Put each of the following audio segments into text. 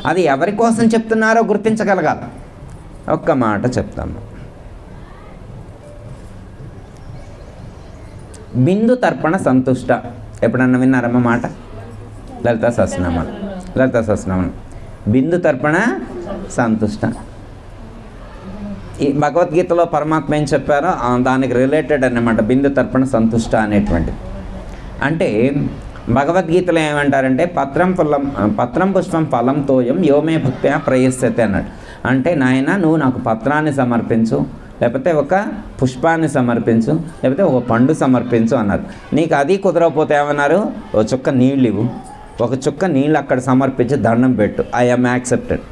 అది ఎవరి కోసం చెప్తున్నారో గుర్తించగలగాలి. ఒక్క మాట చెప్తాము. బిందు తర్పణ సంతుష్ట ఎప్పుడన్నా విన్నారమ్మ మాట? లలితా సహస్రనామం బిందు తర్పణ సంతుష్ట. ఈ భగవద్గీతలో పరమాత్మ ఏం చెప్పారో దానికి రిలేటెడ్ అన్నమాట బిందు తర్పణ సంతుష్ట అనేటువంటిది. అంటే భగవద్గీతలో ఏమంటారంటే పత్రం పుష్పం ఫలం తోయం యోమే భక్త్యా ప్రయస్యతే అన్నాడు. అంటే నాయన నువ్వు నాకు పత్రాన్ని సమర్పించు, లేకపోతే ఒక పుష్పాన్ని సమర్పించు, లేకపోతే ఒక పండు సమర్పించు అన్నారు. నీకు అది కుదరకపోతే ఏమన్నారు? ఒక చుక్క నీళ్ళు ఇవ్వు, ఒక చుక్క నీళ్ళు అక్కడ సమర్పించి దండం పెట్టు, ఐ యామ్ యాక్సెప్టెడ్.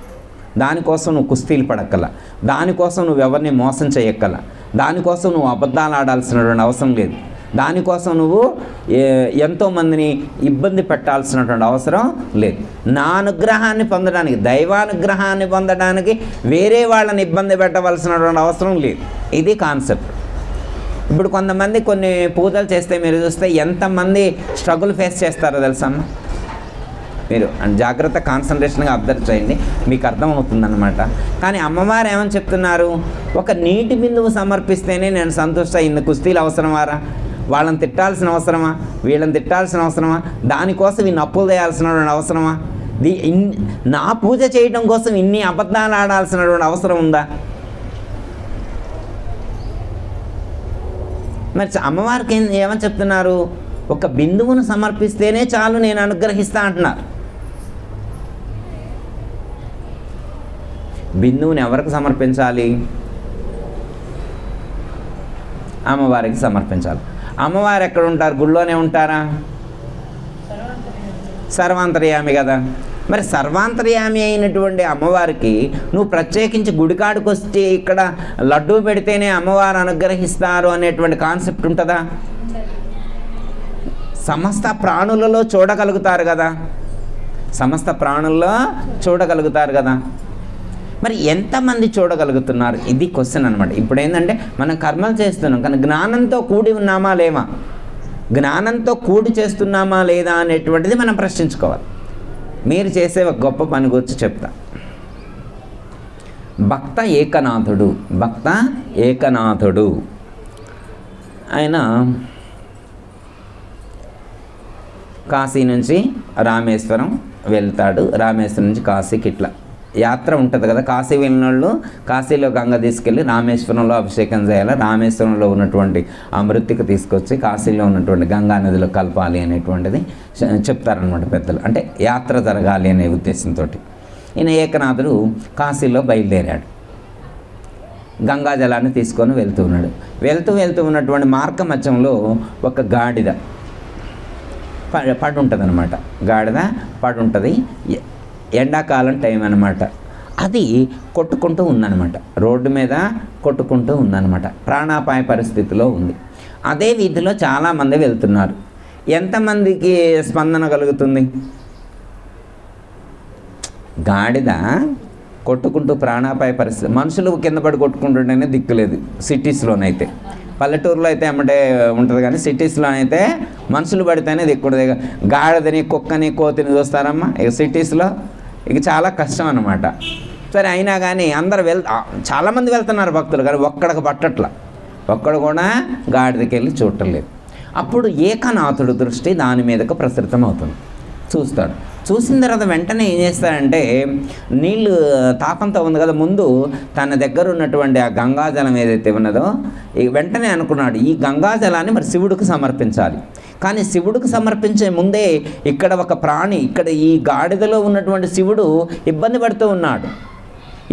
దానికోసం నువ్వు కుస్తీలు పడక్కల, దానికోసం నువ్వు ఎవరిని మోసం చేయక్కల, దానికోసం నువ్వు అబద్ధాలు ఆడాల్సినటువంటి అవసరం లేదు, దానికోసం నువ్వు ఎంతోమందిని ఇబ్బంది పెట్టాల్సినటువంటి అవసరం లేదు. నా అనుగ్రహాన్ని పొందడానికి, దైవానుగ్రహాన్ని పొందడానికి వేరే వాళ్ళని ఇబ్బంది పెట్టవలసినటువంటి అవసరం లేదు. ఇది కాన్సెప్ట్. ఇప్పుడు కొంతమంది కొన్ని పూజలు చేస్తే మీరు చూస్తే ఎంతమంది స్ట్రగుల్ ఫేస్ చేస్తారో తెలుసమ్మా. మీరు జాగ్రత్త కాన్సన్ట్రేషన్గా అబ్జర్వ్ చేయండి, మీకు అర్థమవుతుందన్నమాట. కానీ అమ్మవారు ఏమని చెప్తున్నారు? ఒక నీటి బిందువు సమర్పిస్తేనే నేను సంతుష్ట. ఇన్ని కుస్తీలు అవసరమారా? వాళ్ళని తిట్టాల్సిన అవసరమా? వీళ్ళని తిట్టాల్సిన అవసరమా? దానికోసం ఇన్ని అప్పులు చేయాల్సిన అవసరమా? నా పూజ చేయడం కోసం ఇన్ని అబద్ధాలు ఆడాల్సినటువంటి అవసరం ఉందా? మరి అమ్మవారికి ఏమని చెప్తున్నారు? ఒక బిందువును సమర్పిస్తేనే చాలు నేను అనుగ్రహిస్తా అంటున్నారు. బిందువుని ఎవరికి సమర్పించాలి? అమ్మవారికి సమర్పించాలి. అమ్మవారు ఎక్కడ ఉంటారు? గుళ్ళోనే ఉంటారా? సర్వాంతర్యామి కదా. మరి సర్వాంతర్యామి అయినటువంటి అమ్మవారికి నువ్వు ప్రత్యేకించి గుడికాడికి వస్తే ఇక్కడ లడ్డూ పెడితేనే అమ్మవారు అనుగ్రహిస్తారు అనేటువంటి కాన్సెప్ట్ ఉంటుందా? సమస్త ప్రాణులలో చూడగలుగుతారు కదా, సమస్త ప్రాణుల్లో చూడగలుగుతారు కదా. మరి ఎంతమంది చూడగలుగుతున్నారు? ఇది క్వశ్చన్ అనమాట. ఇప్పుడు ఏంటంటే మనం కర్మలు చేస్తున్నాం, కానీ జ్ఞానంతో కూడి ఉన్నామా లేవా, జ్ఞానంతో కూడి చేస్తున్నామా లేదా అనేటువంటిది మనం ప్రశ్నించుకోవాలి. మీరు చేసే ఒక గొప్ప పని గురించి చెప్తా. భక్త ఏకనాథుడు ఆయన కాశీ నుంచి రామేశ్వరం వెళ్తాడు. రామేశ్వరం నుంచి కాశీకి ఇట్లా యాత్ర ఉంటుంది కదా. కాశీ వెళ్ళిన వాళ్ళు కాశీలో గంగ తీసుకెళ్ళి రామేశ్వరంలో అభిషేకం చేయాలి. రామేశ్వరంలో ఉన్నటువంటి అమృతికి తీసుకొచ్చి కాశీలో ఉన్నటువంటి గంగా నదిలో కలపాలి అనేటువంటిది చెప్తారనమాట పెద్దలు. అంటే యాత్ర జరగాలి అనే ఉద్దేశంతో ఈయన ఏకనాథుడు కాశీలో బయలుదేరాడు. గంగా జలాన్ని తీసుకొని వెళ్తూ ఉన్నటువంటి మార్గ మధ్యంలో ఒక గాడిద పడి ఉంటుంది అనమాట. గాడిద పడి ఉంటుంది. ఎండాకాలం టైం అనమాట. అది కొట్టుకుంటూ ఉందన్నమాట, రోడ్డు మీద కొట్టుకుంటూ ఉందన్నమాట. ప్రాణాపాయ పరిస్థితిలో ఉంది. అదే వీధిలో చాలామంది వెళ్తున్నారు. ఎంతమందికి స్పందన కలుగుతుంది? గాడిద కొట్టుకుంటూ ప్రాణాపాయ పరిస్థితి, మనుషులు కింద పడి కొట్టుకుంటుంటేనే దిక్కులేదు. సిటీస్లోనైతే, పల్లెటూరులో అయితే ఏమంటే ఉంటుంది, కానీ సిటీస్లో అయితే మనుషులు పడితేనే దిక్కుడదు. గాడిదని, కుక్కని, కోతిని చూస్తారమ్మా. ఇక సిటీస్లో ఇక చాలా కష్టం అన్నమాట. సరే, అయినా కానీ అందరు చాలామంది వెళ్తున్నారు భక్తులు, కానీ ఒక్కడికి పట్టట్ల, ఒక్కడు కూడా గాడిదకి వెళ్ళి చూడటం లేదు. అప్పుడు ఏకనాథుడు దృష్టి దాని మీదకు ప్రసరితం అవుతుంది. చూస్తాడు. చూసిన తర్వాత వెంటనే ఏం చేస్తాడంటే, నీళ్ళు తాపంతో ఉంది కదా, ముందు తన దగ్గర ఉన్నటువంటి ఆ గంగాజలం ఏదైతే ఉన్నదో వెంటనే అనుకున్నాడు, ఈ గంగాజలాన్ని మరి శివుడికి సమర్పించాలి. కానీ శివుడికి సమర్పించే ముందే ఇక్కడ ఒక ప్రాణి, ఇక్కడ ఈ గాడిదలో ఉన్నటువంటి శివుడు ఇబ్బంది పడుతూ ఉన్నాడు.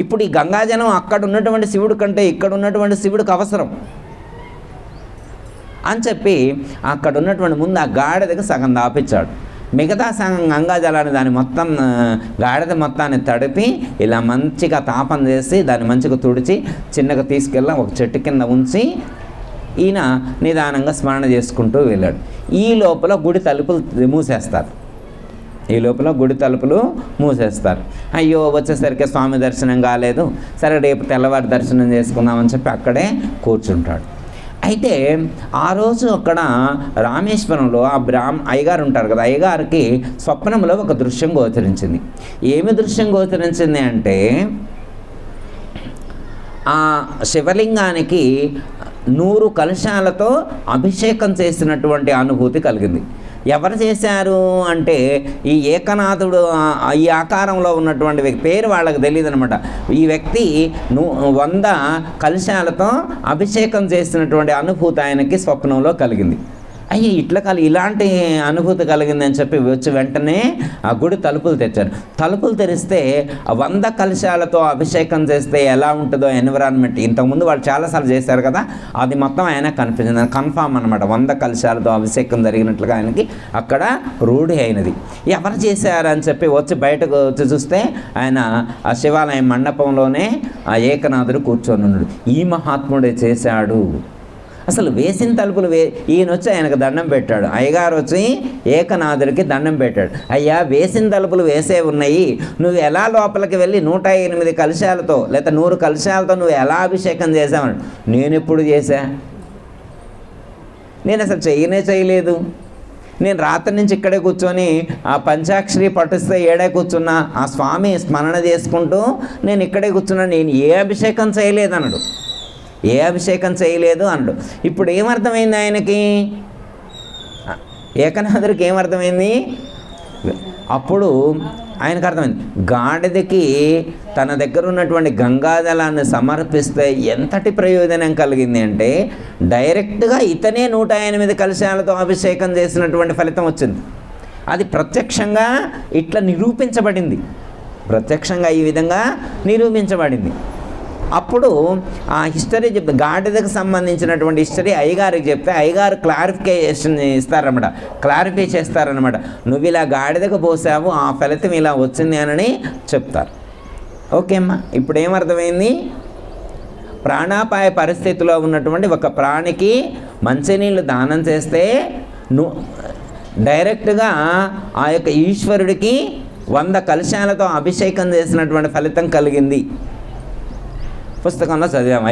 ఇప్పుడు ఈ గంగాజలం అక్కడ ఉన్నటువంటి శివుడి కంటే ఇక్కడ ఉన్నటువంటి శివుడికి అవసరం అని చెప్పి అక్కడ ఉన్నటువంటి ముందు ఆ గాడిదకి సగం దాపించాడు. మిగతా సగం గంగాజలాన్ని దాన్ని మొత్తం గాడిద మొత్తాన్ని తడిపి ఇలా మంచిగా తాపం చేసి దాన్ని మంచిగా తుడిచి చిన్నగా తీసుకెళ్ళి ఒక చెట్టు కింద ఉంచి ఈయన నిదానంగా స్మరణ చేసుకుంటూ వెళ్ళాడు. ఈ లోపల గుడి తలుపులు మూసేస్తారు. అయ్యో, వచ్చేసరికి స్వామి దర్శనం కాలేదు, సరే రేపు తెల్లవారి దర్శనం చేసుకుందామని చెప్పి అక్కడే కూర్చుంటాడు. అయితే ఆ రోజు అక్కడ రామేశ్వరంలో ఆ అయ్యగారు ఉంటారు కదా, అయ్యగారికి స్వప్నంలో ఒక దృశ్యం గోచరించింది. ఏమి దృశ్యం గోచరించింది అంటే ఆ శివలింగానికి 100 కలశాలతో అభిషేకం చేసినటువంటి అనుభూతి కలిగింది. ఎవరు చేశారు అంటే ఈ ఏకనాథుడు ఈ ఆకారంలో ఉన్నటువంటి వ్యక్తి, పేరు వాళ్ళకి తెలియదు అనమాట. ఈ వ్యక్తి 100 కలశాలతో అభిషేకం చేసినటువంటి అనుభూతి ఆయనకి స్వప్నంలో కలిగింది. అయ్యి ఇలాంటి అనుభూతి కలిగిందని చెప్పి వచ్చి వెంటనే ఆ గుడి తలుపులు తెచ్చారు. తలుపులు తెరిస్తే 100 కలశాలతో అభిషేకం చేస్తే ఎలా ఉంటుందో ఎన్విరాన్మెంట్, ఇంతకుముందు వాళ్ళు చాలాసార్లు చేశారు కదా, అది మొత్తం ఆయన కనిపించింది. కన్ఫామ్ అనమాట, 100 కలశాలతో అభిషేకం జరిగినట్లుగా ఆయనకి అక్కడ రూఢి అయినది. ఎవరు చేశారని చెప్పి వచ్చి బయటకు వచ్చి చూస్తే ఆయన ఆ శివాలయం మండపంలోనే ఆ ఏకనాథుడు కూర్చొని ఉన్నాడు. ఈ మహాత్ముడే చేశాడు. అసలు వేసిన తలుపులు ఈయన వచ్చి ఆయనకు దండం పెట్టాడు. అయ్యగారు వచ్చి ఏకనాథుడికి దండం పెట్టాడు. అయ్యా, వేసిన తలుపులు వేసే ఉన్నాయి, నువ్వు ఎలా లోపలికి వెళ్ళి 108 కలశాలతో లేదా 100 కలశాలతో నువ్వు ఎలా అభిషేకం చేసావని. నేను ఎప్పుడు చేశా? నేను అసలు చేయలేదు. నేను రాత్రి నుంచి ఇక్కడే కూర్చొని ఆ పంచాక్షరి పఠిస్తే ఏడే కూర్చున్నా, ఆ స్వామి స్మరణ చేసుకుంటూ నేను ఇక్కడే కూర్చున్నా, నేను ఏ అభిషేకం చేయలేదన్నాడు. ఏ అభిషేకం చేయలేదు అన్నాడు. ఇప్పుడు ఏమర్థమైంది ఆయనకి? ఏకనాథుడికి ఏమర్థమైంది? అప్పుడు ఆయనకు అర్థమైంది, గాడిదకి తన దగ్గర ఉన్నటువంటి గంగాజలాన్ని సమర్పిస్తే ఎంతటి ప్రయోజనం కలిగింది అంటే డైరెక్ట్గా ఇతనే 108 కలశాలతో అభిషేకం చేసినటువంటి ఫలితం వచ్చింది. అది ప్రత్యక్షంగా ఇట్లా నిరూపించబడింది. ప్రత్యక్షంగా ఈ విధంగా నిరూపించబడింది. అప్పుడు ఆ హిస్టరీ చెప్తే, గాడిదకు సంబంధించినటువంటి హిస్టరీ అయ్యగారికి చెప్తే అయ్యగారు క్లారిఫికేషన్ ఇస్తారన్నమాట, క్లారిఫై చేస్తారనమాట. నువ్వు ఇలా గాడిదకు పోసావు, ఆ ఫలితం ఇలా వచ్చింది అని చెప్తారు. ఓకే అమ్మా, ఇప్పుడు ఏమర్థమైంది? ప్రాణాపాయ పరిస్థితిలో ఉన్నటువంటి ఒక ప్రాణికి మంచినీళ్ళు దానం చేస్తే డైరెక్ట్గా ఆ యొక్క ఈశ్వరుడికి 100 కలశాలతో అభిషేకం చేసినటువంటి ఫలితం కలిగింది. పుస్తకంలో చదివాము,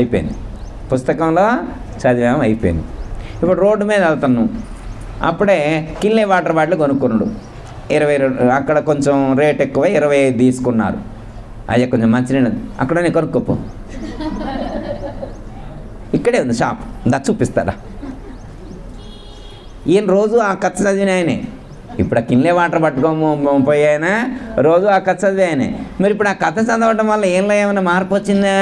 అయిపోయింది. ఇప్పుడు రోడ్డు మీద వెళ్తున్నాం, అప్పుడే కిల్లే వాటర్ బాటిల్ కొనుక్కున్నాడు. 22, అక్కడ కొంచెం రేట్ ఎక్కువ 25 తీసుకున్నారు. అయ్యా కొంచెం మంచినీళ్ళు అక్కడనే కొనుక్కోపో, ఇక్కడే ఉంది షాప్, దా చూపిస్తారా. ఈయన రోజు ఆ కథ చదివిన ఆయనే. ఇప్పుడు ఆ కిన్లే వాటర్ పట్టుకోపోయి ఆయన రోజు ఆ కథ చదివి ఆయనే. మరి ఇప్పుడు ఆ కథ చదవటం వల్ల ఏమైనా మార్పు వచ్చిందా?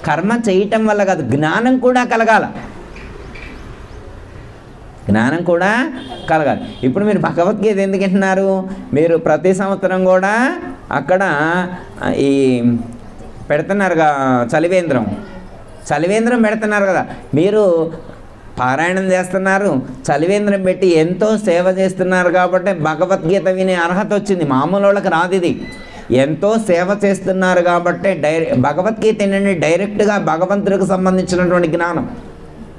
కర్మ చేయటం వల్ల కాదు, జ్ఞానం కూడా కలగాలి. ఇప్పుడు మీరు భగవద్గీత ఎందుకు వింటున్నారు? మీరు ప్రతి సంవత్సరం కూడా అక్కడ ఈ పెడుతున్నారుగా చలివేంద్రం పెడుతున్నారు కదా, మీరు పారాయణం చేస్తున్నారు, చలివేంద్రం పెట్టి ఎంతో సేవ చేస్తున్నారు కాబట్టి భగవద్గీత వినే అర్హత వచ్చింది. మామూలు వాళ్ళకి రాదు ఇది. ఎంతో సేవ చేస్తున్నారు కాబట్టి భగవద్గీత ఏంటంటే డైరెక్ట్గా భగవంతుడికి సంబంధించినటువంటి జ్ఞానం.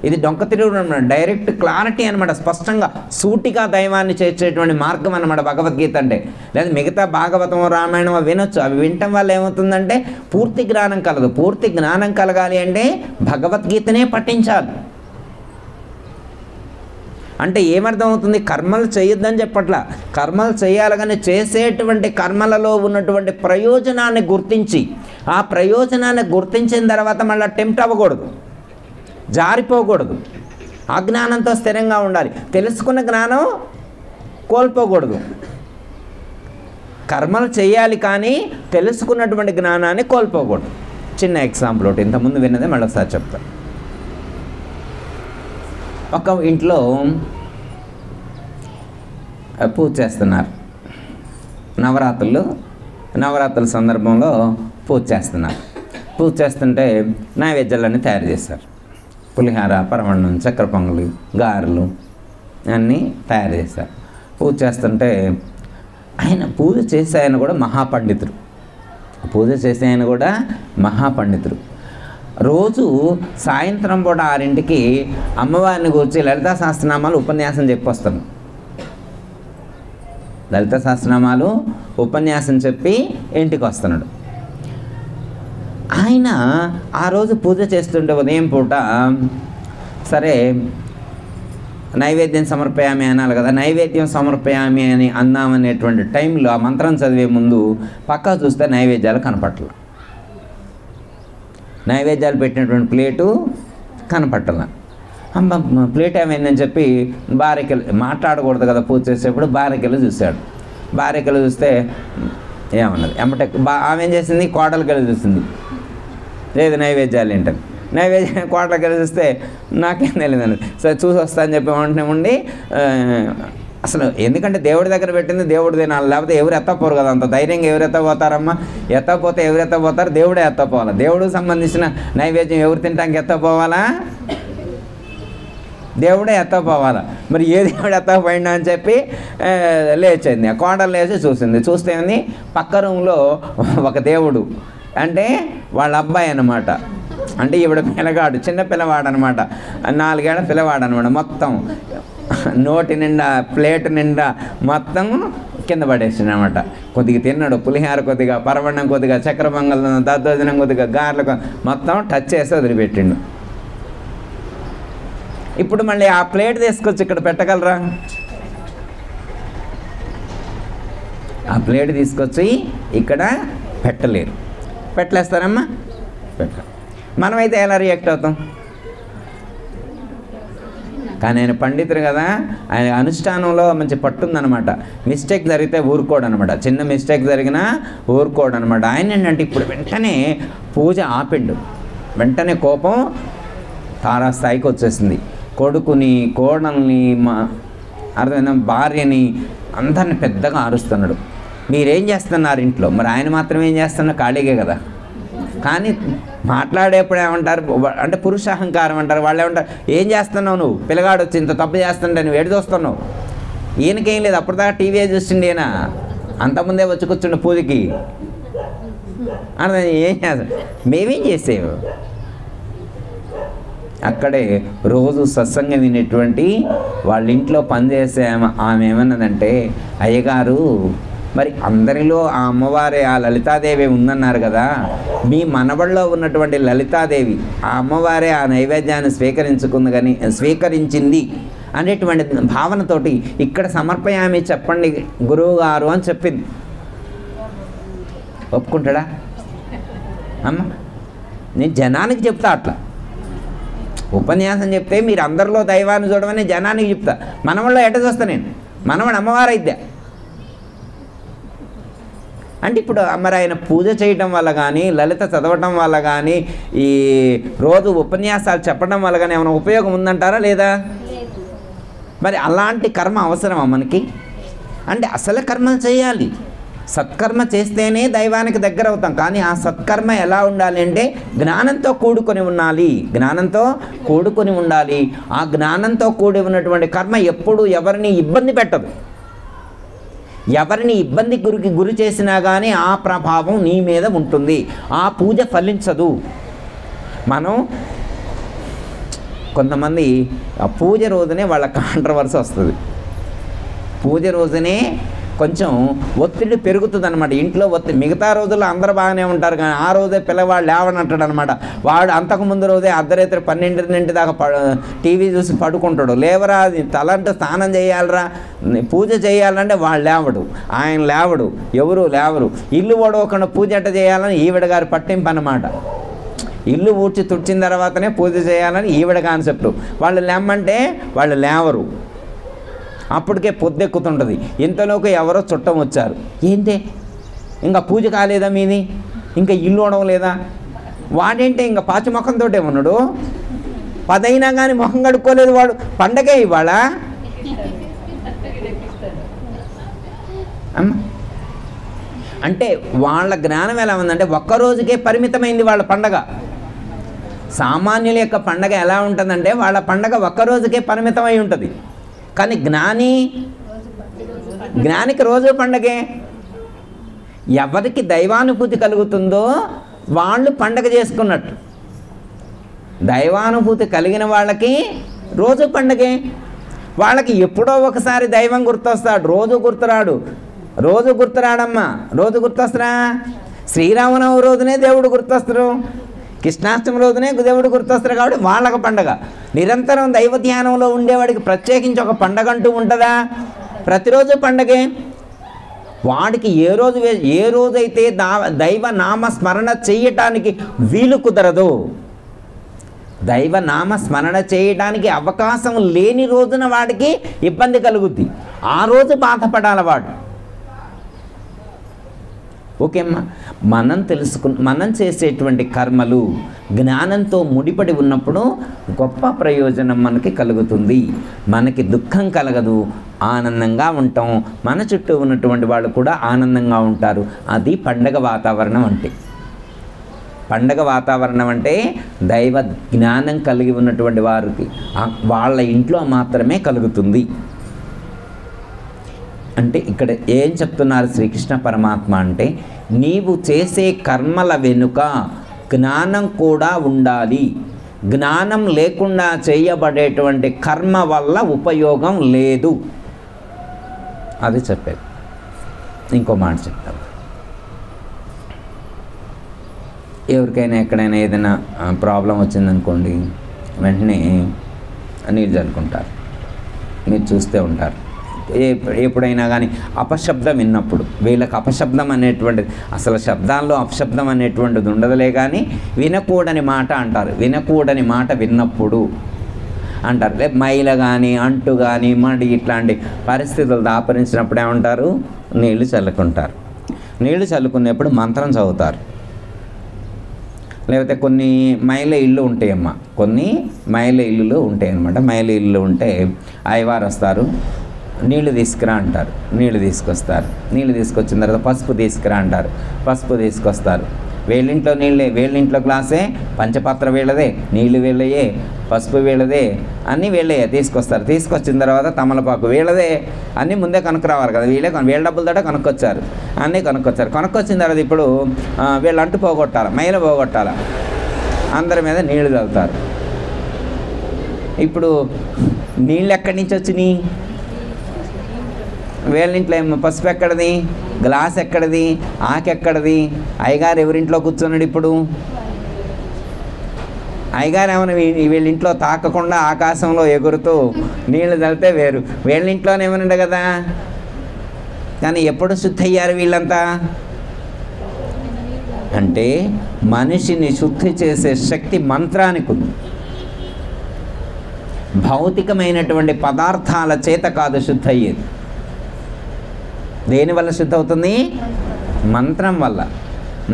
ఇది డొంక తిరుగుడు అనమాట, డైరెక్ట్ క్లారిటీ అనమాట, స్పష్టంగా సూటిగా దైవాన్ని చేర్చేటువంటి మార్గం అనమాట భగవద్గీత అంటే. లేదా మిగతా భాగవతం రామాయణం వినొచ్చు, అవి వినటం వల్ల ఏమవుతుందంటే పూర్తి జ్ఞానం కలదు. పూర్తి జ్ఞానం కలగాలి అంటే భగవద్గీతనే పఠించాలి. అంటే ఏమర్థమవుతుంది? కర్మలు చేయొద్దని చెప్పట్లా, కర్మలు చేయాలి, కానీ చేసేటువంటి కర్మలలో ఉన్నటువంటి ప్రయోజనాన్ని గుర్తించి ఆ ప్రయోజనాన్ని గుర్తించిన తర్వాత మళ్ళీ టెంప్ట్ అవ్వకూడదు, జారిపోకూడదు, అజ్ఞానంతో స్థిరంగా ఉండాలి. తెలుసుకున్న జ్ఞానం కోల్పోకూడదు. కర్మలు చేయాలి కానీ తెలుసుకున్నటువంటి జ్ఞానాన్ని కోల్పోకూడదు. చిన్న ఎగ్జాంపుల్ ఒకటి, ఇంతకుముందు విన్నదే మళ్ళీ ఒకసారి చెప్తాను. ఒక ఇంట్లో పూజ చేస్తున్నారు, నవరాత్రుల సందర్భంలో పూజ చేస్తున్నారు. పూజ చేస్తుంటే నైవేద్యాలన్నీ తయారు చేస్తారు. పులిహార, పరమాన్నం, చక్కెర పొంగలి, గారెలు అన్నీ తయారు చేస్తారు. పూజ చేస్తుంటే పూజ చేసే ఆయన కూడా మహాపండితుడు. రోజు సాయంత్రం పూట 6ంటికి అమ్మవారిని కూర్చి లలితా సహస్రనామాలు ఉపన్యాసం చెప్పొస్తాను. లలితా సహస్రనామాలు ఉపన్యాసం చెప్పి ఇంటికి వస్తున్నాడు. ఆయన ఆ రోజు పూజ చేస్తుంటే ఉదయం పూట సరే నైవేద్యం సమర్పయామి అనాలి కదా, నైవేద్యం సమర్పయామి అని అన్నామనేటువంటి టైంలో ఆ మంత్రం చదివే ముందు పక్కా చూస్తే నైవేద్యాలు కనపట్ల, నైవేద్యాలు పెట్టినటువంటి ప్లేటు కనపట్టాల. అమ్మ ప్లేట్ ఏమైందని చెప్పి భార్యకెళ్ళి, మాట్లాడకూడదు కదా పూజ చేసేప్పుడు, భార్యకెళ్ళి చూశాడు. భార్యకెళ్ళి చూస్తే ఏమన్నది, ఎమ్మటే ఆమె ఏం చేసింది, కోడలికెళ్ళి చూసింది, లేదు నైవేద్యాలు ఏంటని. నైవేద్యం కోటలకెళ్ళి చూస్తే నాకేం తెలియదండి. సరే చూసి వస్తా అని చెప్పి వెంటనే ఉండి, అసలు ఎందుకంటే దేవుడి దగ్గర పెట్టింది దేవుడు తినాలి, లేకపోతే ఎవరు ఎత్తపోరు కదా, అంత ధైర్యంగా ఎవరు ఎత్తపోతారమ్మా, ఎత్తపోతే ఎవరు ఎత్తపోతారు, దేవుడే ఎత్తపోవాలి. దేవుడికి సంబంధించిన నైవేద్యం ఎవరు తినడానికి ఎత్తపోవాలా, దేవుడే ఎత్తపోవాలా. మరి ఏ దేవుడు ఎత్తపోయిందా అని చెప్పి లేచింది, ఆ కోడలు లేచి చూసింది. చూస్తే ఏంది, పక్క రూమ్లో ఒక దేవుడు, అంటే వాళ్ళ అబ్బాయి అన్నమాట, అంటే ఈవిడ పిల్లగాడు, చిన్న పిల్లవాడు అనమాట, 4 ఏళ్ల పిల్లవాడు అనమాట. మొత్తం నోటి నిండా ప్లేట్ నిండా మొత్తం కింద పడేసిండు అనమాట. కొద్దిగా తిన్నాడు, పులిహార కొద్దిగా, పరవన్నం కొద్దిగా, చక్కెర పొంగల్, దద్దోజనం కొద్దిగా, గారెలు మొత్తం టచ్ చేసి వదిలిపెట్టిండు. ఇప్పుడు మళ్ళీ ఆ ప్లేట్ తీసుకొచ్చి ఇక్కడ పెట్టగలరా, ఆ ప్లేట్ తీసుకొచ్చి ఇక్కడ పెట్టలేరు. పెట్టలేస్తారమ్మా, పెట్ట. మనమైతే ఎలా రియాక్ట్ అవుతాం? కానీ ఆయన పండితుడు కదా, ఆయన అనుష్ఠానంలో మంచి పట్టుందనమాట. మిస్టేక్ జరిగితే ఊరుకోడు అనమాట, చిన్న మిస్టేక్ జరిగినా ఊరుకోడు అనమాట. ఆయన ఏంటంటే ఇప్పుడు వెంటనే పూజ ఆపిండు, వెంటనే కోపం తారాస్థాయికి వచ్చేసింది. కొడుకుని, కోడల్ని, అర్థమైన భార్యని, అందరిని పెద్దగా అరుస్తున్నాడు. మీరేం చేస్తున్నారు ఇంట్లో? మరి ఆయన మాత్రం ఏం చేస్తున్నా, ఖాళీగే కదా. కానీ మాట్లాడేప్పుడు ఏమంటారు అంటే పురుషాహంకారం అంటారు. వాళ్ళు ఏమంటారు, ఏం చేస్తున్నావు నువ్వు, పిల్లగాడు వచ్చి ఇంత తప్పు చేస్తుంటే నువ్వు ఏడు చూస్తున్నావు. ఈయనకేం లేదు, అప్పటిదాకా టీవీ చూస్తుండే, ఈయన అంతకుముందే వచ్చి కూర్చుండే పూజకి. అర్థం ఏం చేస్తాడు, మేమేం చేసేవు. అక్కడే రోజు సత్సంగం వినేటువంటి వాళ్ళ ఇంట్లో పనిచేసే ఆమె ఏమన్నదంటే, అయ్యగారు మరి అందరిలో ఆ అమ్మవారే, ఆ లలితాదేవి ఉందన్నారు కదా, మీ మనబడిలో ఉన్నటువంటి లలితాదేవి ఆ అమ్మవారే ఆ నైవేద్యాన్ని స్వీకరించింది అనేటువంటి భావనతోటి ఇక్కడ సమర్పయామి చెప్పండి గురువు గారు అని చెప్పింది. ఒప్పుకుంటాడా అమ్మ? నేను జనానికి చెప్తా, అట్లా ఉపన్యాసం చెప్తే మీరు అందరిలో దైవాన్ని చూడమని జనానికి చెప్తా. మనవాళ్ళు ఎట చూస్తా నేను, మనవాడు అమ్మవారైద్దా అంటే ఇప్పుడు మరి ఆయన పూజ చేయటం వల్ల కానీ, లలిత చదవటం వల్ల కానీ, ఈ రోజు ఉపన్యాసాలు చెప్పడం వల్ల కానీ ఏమైనా ఉపయోగం ఉందంటారా లేదా? మరి అలాంటి కర్మ అవసరమా మనకి? అంటే అసలు కర్మలు చేయాలి, సత్కర్మ చేస్తేనే దైవానికి దగ్గర అవుతాం. కానీ ఆ సత్కర్మ ఎలా ఉండాలి అంటే జ్ఞానంతో కూడుకొని ఉండాలి, జ్ఞానంతో కూడుకొని ఉండాలి. ఆ జ్ఞానంతో కూడి ఉన్నటువంటి కర్మ ఎప్పుడు ఎవరిని ఇబ్బంది పెట్టదు. ఎవరిని ఇబ్బంది గురి చేసినా కానీ ఆ ప్రభావం నీ మీద ఉంటుంది, ఆ పూజ ఫలించదు. మనం కొంతమంది ఆ పూజ రోజునే వాళ్ళ కాంట్రవర్సీ వస్తుంది, పూజ రోజునే కొంచెం ఒత్తిడి పెరుగుతుంది అనమాట ఇంట్లో. ఒత్తిడి మిగతా రోజుల్లో అందరూ బాగానే ఉంటారు, కానీ ఆ రోజే పిల్లవాడు లేవనంటాడు అనమాట. వాడు అంతకుముందు రోజే అర్ధరాత్రి 12 దాకా టీవీ చూసి పడుకుంటాడు. లేవరా, తలంటే స్నానం చేయాలరా, పూజ చేయాలంటే వాడు లేవడు, ఆయన లేవడు, ఎవరు లేవరు. ఇల్లు ఓడవకుండా పూజ ఎట్ట చేయాలని ఈవిడ గారి పట్టింపు అన్నమాట. ఇల్లు ఊడ్చి తుడిచిన తర్వాతనే పూజ చేయాలని ఈవిడ కాన్సెప్ట్. వాళ్ళు లేమ్మంటే వాళ్ళు లేవరు. అప్పటికే పొద్దెక్కుతుంటుంది. ఇంతలోకి ఎవరో చుట్టం వచ్చారు, ఏంటే ఇంకా పూజ కాలేదా మీది, ఇంకా ఇల్లు ఓడడం లేదా? వాడేంటే ఇంకా పాచి మొఖంతో ఉన్నాడు, 10 అయినా కానీ మొహం కడుక్కోలేదు వాడు. పండగే ఇవాళ అమ్మ. అంటే వాళ్ళ జ్ఞానం ఎలా ఉందంటే ఒక్కరోజుకే పరిమితమైంది వాళ్ళ పండగ. సామాన్యుల యొక్క పండగ ఎలా ఉంటుందంటే వాళ్ళ పండగ ఒక్కరోజుకే పరిమితమై ఉంటుంది. కానీ జ్ఞానికి రోజు పండగే. ఎవరికి దైవానుభూతి కలుగుతుందో వాళ్ళు పండగ చేసుకున్నట్టు. దైవానుభూతి కలిగిన వాళ్ళకి రోజు పండగే. వాళ్ళకి ఎప్పుడో ఒకసారి దైవం గుర్తొస్తాడు, రోజు గుర్తురాడు. రోజు గుర్తురాడమ్మా, రోజు గుర్తొస్తారా? శ్రీరామనవమి రోజునే దేవుడు గుర్తొస్తారు. కృష్ణాష్టమి రోజునే దేవుడు గుర్తొస్తారు కాబట్టి వాళ్ళకి పండగ. నిరంతరం దైవ ధ్యానంలో ఉండేవాడికి ప్రత్యేకించి ఒక పండగ అంటూ ఉంటుందా? ప్రతిరోజు పండగే. వాడికి ఏ రోజైతే దైవ నామ స్మరణ చేయటానికి వీలు కుదరదు, దైవ నామ స్మరణ చేయడానికి అవకాశం లేని రోజున వాడికి ఇబ్బంది కలుగుద్ది. ఆ రోజు బాధపడాలి వాడు. ఓకే అమ్మా. మనం చేసేటువంటి కర్మలు జ్ఞానంతో ముడిపడి ఉన్నప్పుడు గొప్ప ప్రయోజనం మనకి కలుగుతుంది. మనకి దుఃఖం కలగదు, ఆనందంగా ఉంటాం. మన చుట్టూ ఉన్నటువంటి వాళ్ళు కూడా ఆనందంగా ఉంటారు. అది పండగ వాతావరణం అంటే. పండగ వాతావరణం అంటే దైవ జ్ఞానం కలిగి ఉన్నటువంటి వారికి వాళ్ళ ఇంట్లో మాత్రమే కలుగుతుంది. అంటే ఇక్కడ ఏం చెప్తున్నారు శ్రీకృష్ణ పరమాత్మ అంటే, నీవు చేసే కర్మల వెనుక జ్ఞానం కూడా ఉండాలి. జ్ఞానం లేకుండా చేయబడేటువంటి కర్మ వల్ల ఉపయోగం లేదు. అది చెప్పేది. ఇంకో మాట చెప్తాను. ఎవరికైనా ఎక్కడైనా ఏదైనా ప్రాబ్లం వచ్చిందనుకోండి, వెంటనే నీళ్ళు జరుపుకుంటారు. మీరు చూస్తూ ఉంటారు. ఎప్పుడైనా కానీ అపశబ్దం విన్నప్పుడు, వీళ్ళకి అపశబ్దం అనేటువంటిది, అసలు శబ్దాల్లో అపశబ్దం అనేటువంటిది ఉండదులే, కానీ వినకూడని మాట అంటారు. వినకూడని మాట విన్నప్పుడు అంటారు. లేకపోతే మైల కానీ అంటు కానీ మడి ఇట్లాంటి పరిస్థితులు దాపరించినప్పుడు ఏమంటారు? నీళ్లు చల్లుకుంటారు. నీళ్లు చల్లుకునేప్పుడు మంత్రం చదువుతారు. లేకపోతే కొన్ని మైల ఇళ్ళు ఉంటాయమ్మా, కొన్ని మైల ఇల్లులు ఉంటాయి అన్నమాట. మైల ఇల్లు ఉంటే అయ్యవారు వస్తారు, నీళ్లు తీసుకురా అంటారు. నీళ్లు తీసుకొస్తారు. నీళ్లు తీసుకొచ్చిన తర్వాత పసుపు తీసుకురా అంటారు. పసుపు తీసుకొస్తారు. వీళ్ళింట్లో నీళ్ళే, వీళ్ళింట్లో గ్లాసే, పంచపాత్ర వీళ్ళదే, నీళ్లు వీళ్ళయే, పసుపు వీళ్ళదే, అన్నీ వీళ్ళయే తీసుకొస్తారు. తీసుకొచ్చిన తర్వాత తమలపాకు వీళ్ళదే, అన్నీ ముందే కనుక్కురావాలి కదా. వీళ్ళ డబ్బులతో కనుక్కొచ్చారు, అన్నీ కనుక్కొచ్చారు. కనుక్కొచ్చిన తర్వాత ఇప్పుడు వీళ్ళు అంటు పోగొట్టాలి, మైల పోగొట్టాలి. అందరి మీద నీళ్లు చల్లుతారు. ఇప్పుడు నీళ్ళు ఎక్కడి నుంచి వచ్చినాయి? వీళ్ళింట్లో ఏమో పసుపు ఎక్కడిది, గ్లాస్ ఎక్కడిది, ఆకెక్కడిది? అయ్యగారు ఎవరింట్లో కూర్చున్నాడు ఇప్పుడు? అయ్యగారు ఏమైనా వీళ్ళింట్లో తాకకుండా ఆకాశంలో ఎగురుతూ నీళ్లు చల్లితే వేరు, వీళ్ళింట్లోనే ఏమనుండే కదా. కానీ ఎప్పుడు శుద్ధి అయ్యారు వీళ్ళంతా? అంటే మనిషిని శుద్ధి చేసే శక్తి మంత్రానికి ఉంది. భౌతికమైనటువంటి పదార్థాల చేత కాదు శుద్ధి అయ్యేది. దేనివల్ల శుద్ధి అవుతుంది? మంత్రం వల్ల.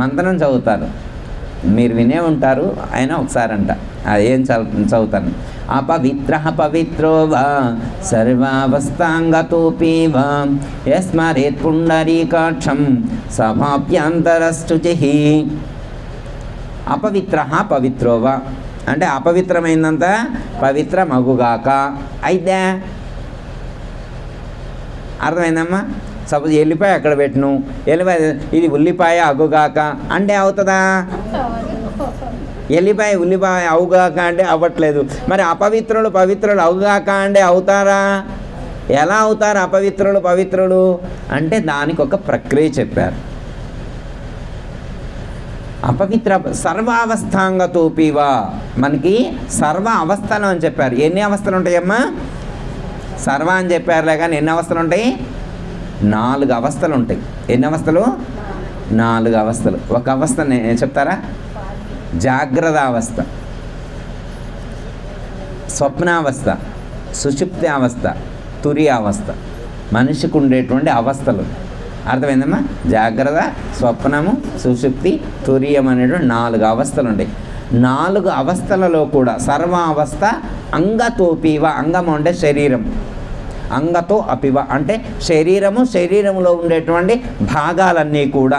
మంత్రం చదువుతారు, మీరు వినే ఉంటారు. అయినా ఒకసారి అంట, ఏం చదువుతాను. అపవిత్ర పవిత్రో వా సర్వావస్థాంగతోపి వా యస్మరేత్ పుండరీకాక్షం సమాప్యాంతరస్తుచి. అపవిత్ర పవిత్రో వా అంటే అపవిత్రమైందంతా పవిత్రమగుగాక. అయితే అర్థమైందమ్మా? సపోజ్ ఎల్లిపాయ అక్కడ పెట్టును, ఎల్లిపాయ ఇది ఉల్లిపాయ అగుగాక అంటే అవుతుందా? ఎల్లిపాయ ఉల్లిపాయ అవుగాక అంటే అవ్వట్లేదు. మరి అపవిత్రులు పవిత్రులు అవుగాక అంటే అవుతారా? ఎలా అవుతారు అపవిత్రులు పవిత్రులు అంటే దానికి ఒక ప్రక్రియ చెప్పారు. అపవిత్ర సర్వావస్థాంగతోపివా, మనకి సర్వ అవస్థలు అని చెప్పారు. ఎన్ని అవస్థలు ఉంటాయమ్మా? సర్వ అని చెప్పారులే, కానీ ఎన్ని అవస్థలు ఉంటాయి? 4 అవస్థలు ఉంటాయి. ఎన్ని అవస్థలు? 4 అవస్థలు. ఒక అవస్థ చెప్తారా? జాగ్రత్త అవస్థ, స్వప్నావస్థ, సుషుప్తి అవస్థ, తురియ అవస్థ. మనిషికి ఉండేటువంటి అవస్థలు అర్థమైందమ్మా? జాగ్రత్త, స్వప్నము, సుషుప్తి, తురియం అనేటువంటి 4 అవస్థలు ఉంటాయి. 4 అవస్థలలో కూడా సర్వ అవస్థ అంగతోపివ, అంగము అంటే శరీరం, అంగతో అపివ అంటే శరీరము, శరీరంలో ఉండేటువంటి భాగాలన్నీ కూడా.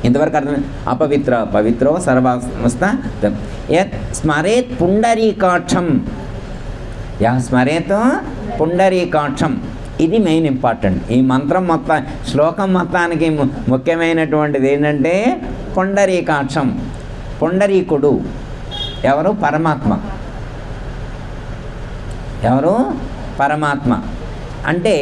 ఇంతవరకు అర్థం. అపవిత్ర పవిత్రో సర్వావస్థ యత్ స్మరేత్ పుండరీకాక్షం, యా స్మరేత్ పుండరీకాక్షం. ఇది మెయిన్ ఇంపార్టెంట్. ఈ మంత్రం మొత్తం, శ్లోకం మొత్తానికి ముఖ్యమైనటువంటిది ఏంటంటే పుండరీకాక్షం. పుండరీకుడు ఎవరు? పరమాత్మ. ఎవరు? పరమాత్మ. అంటే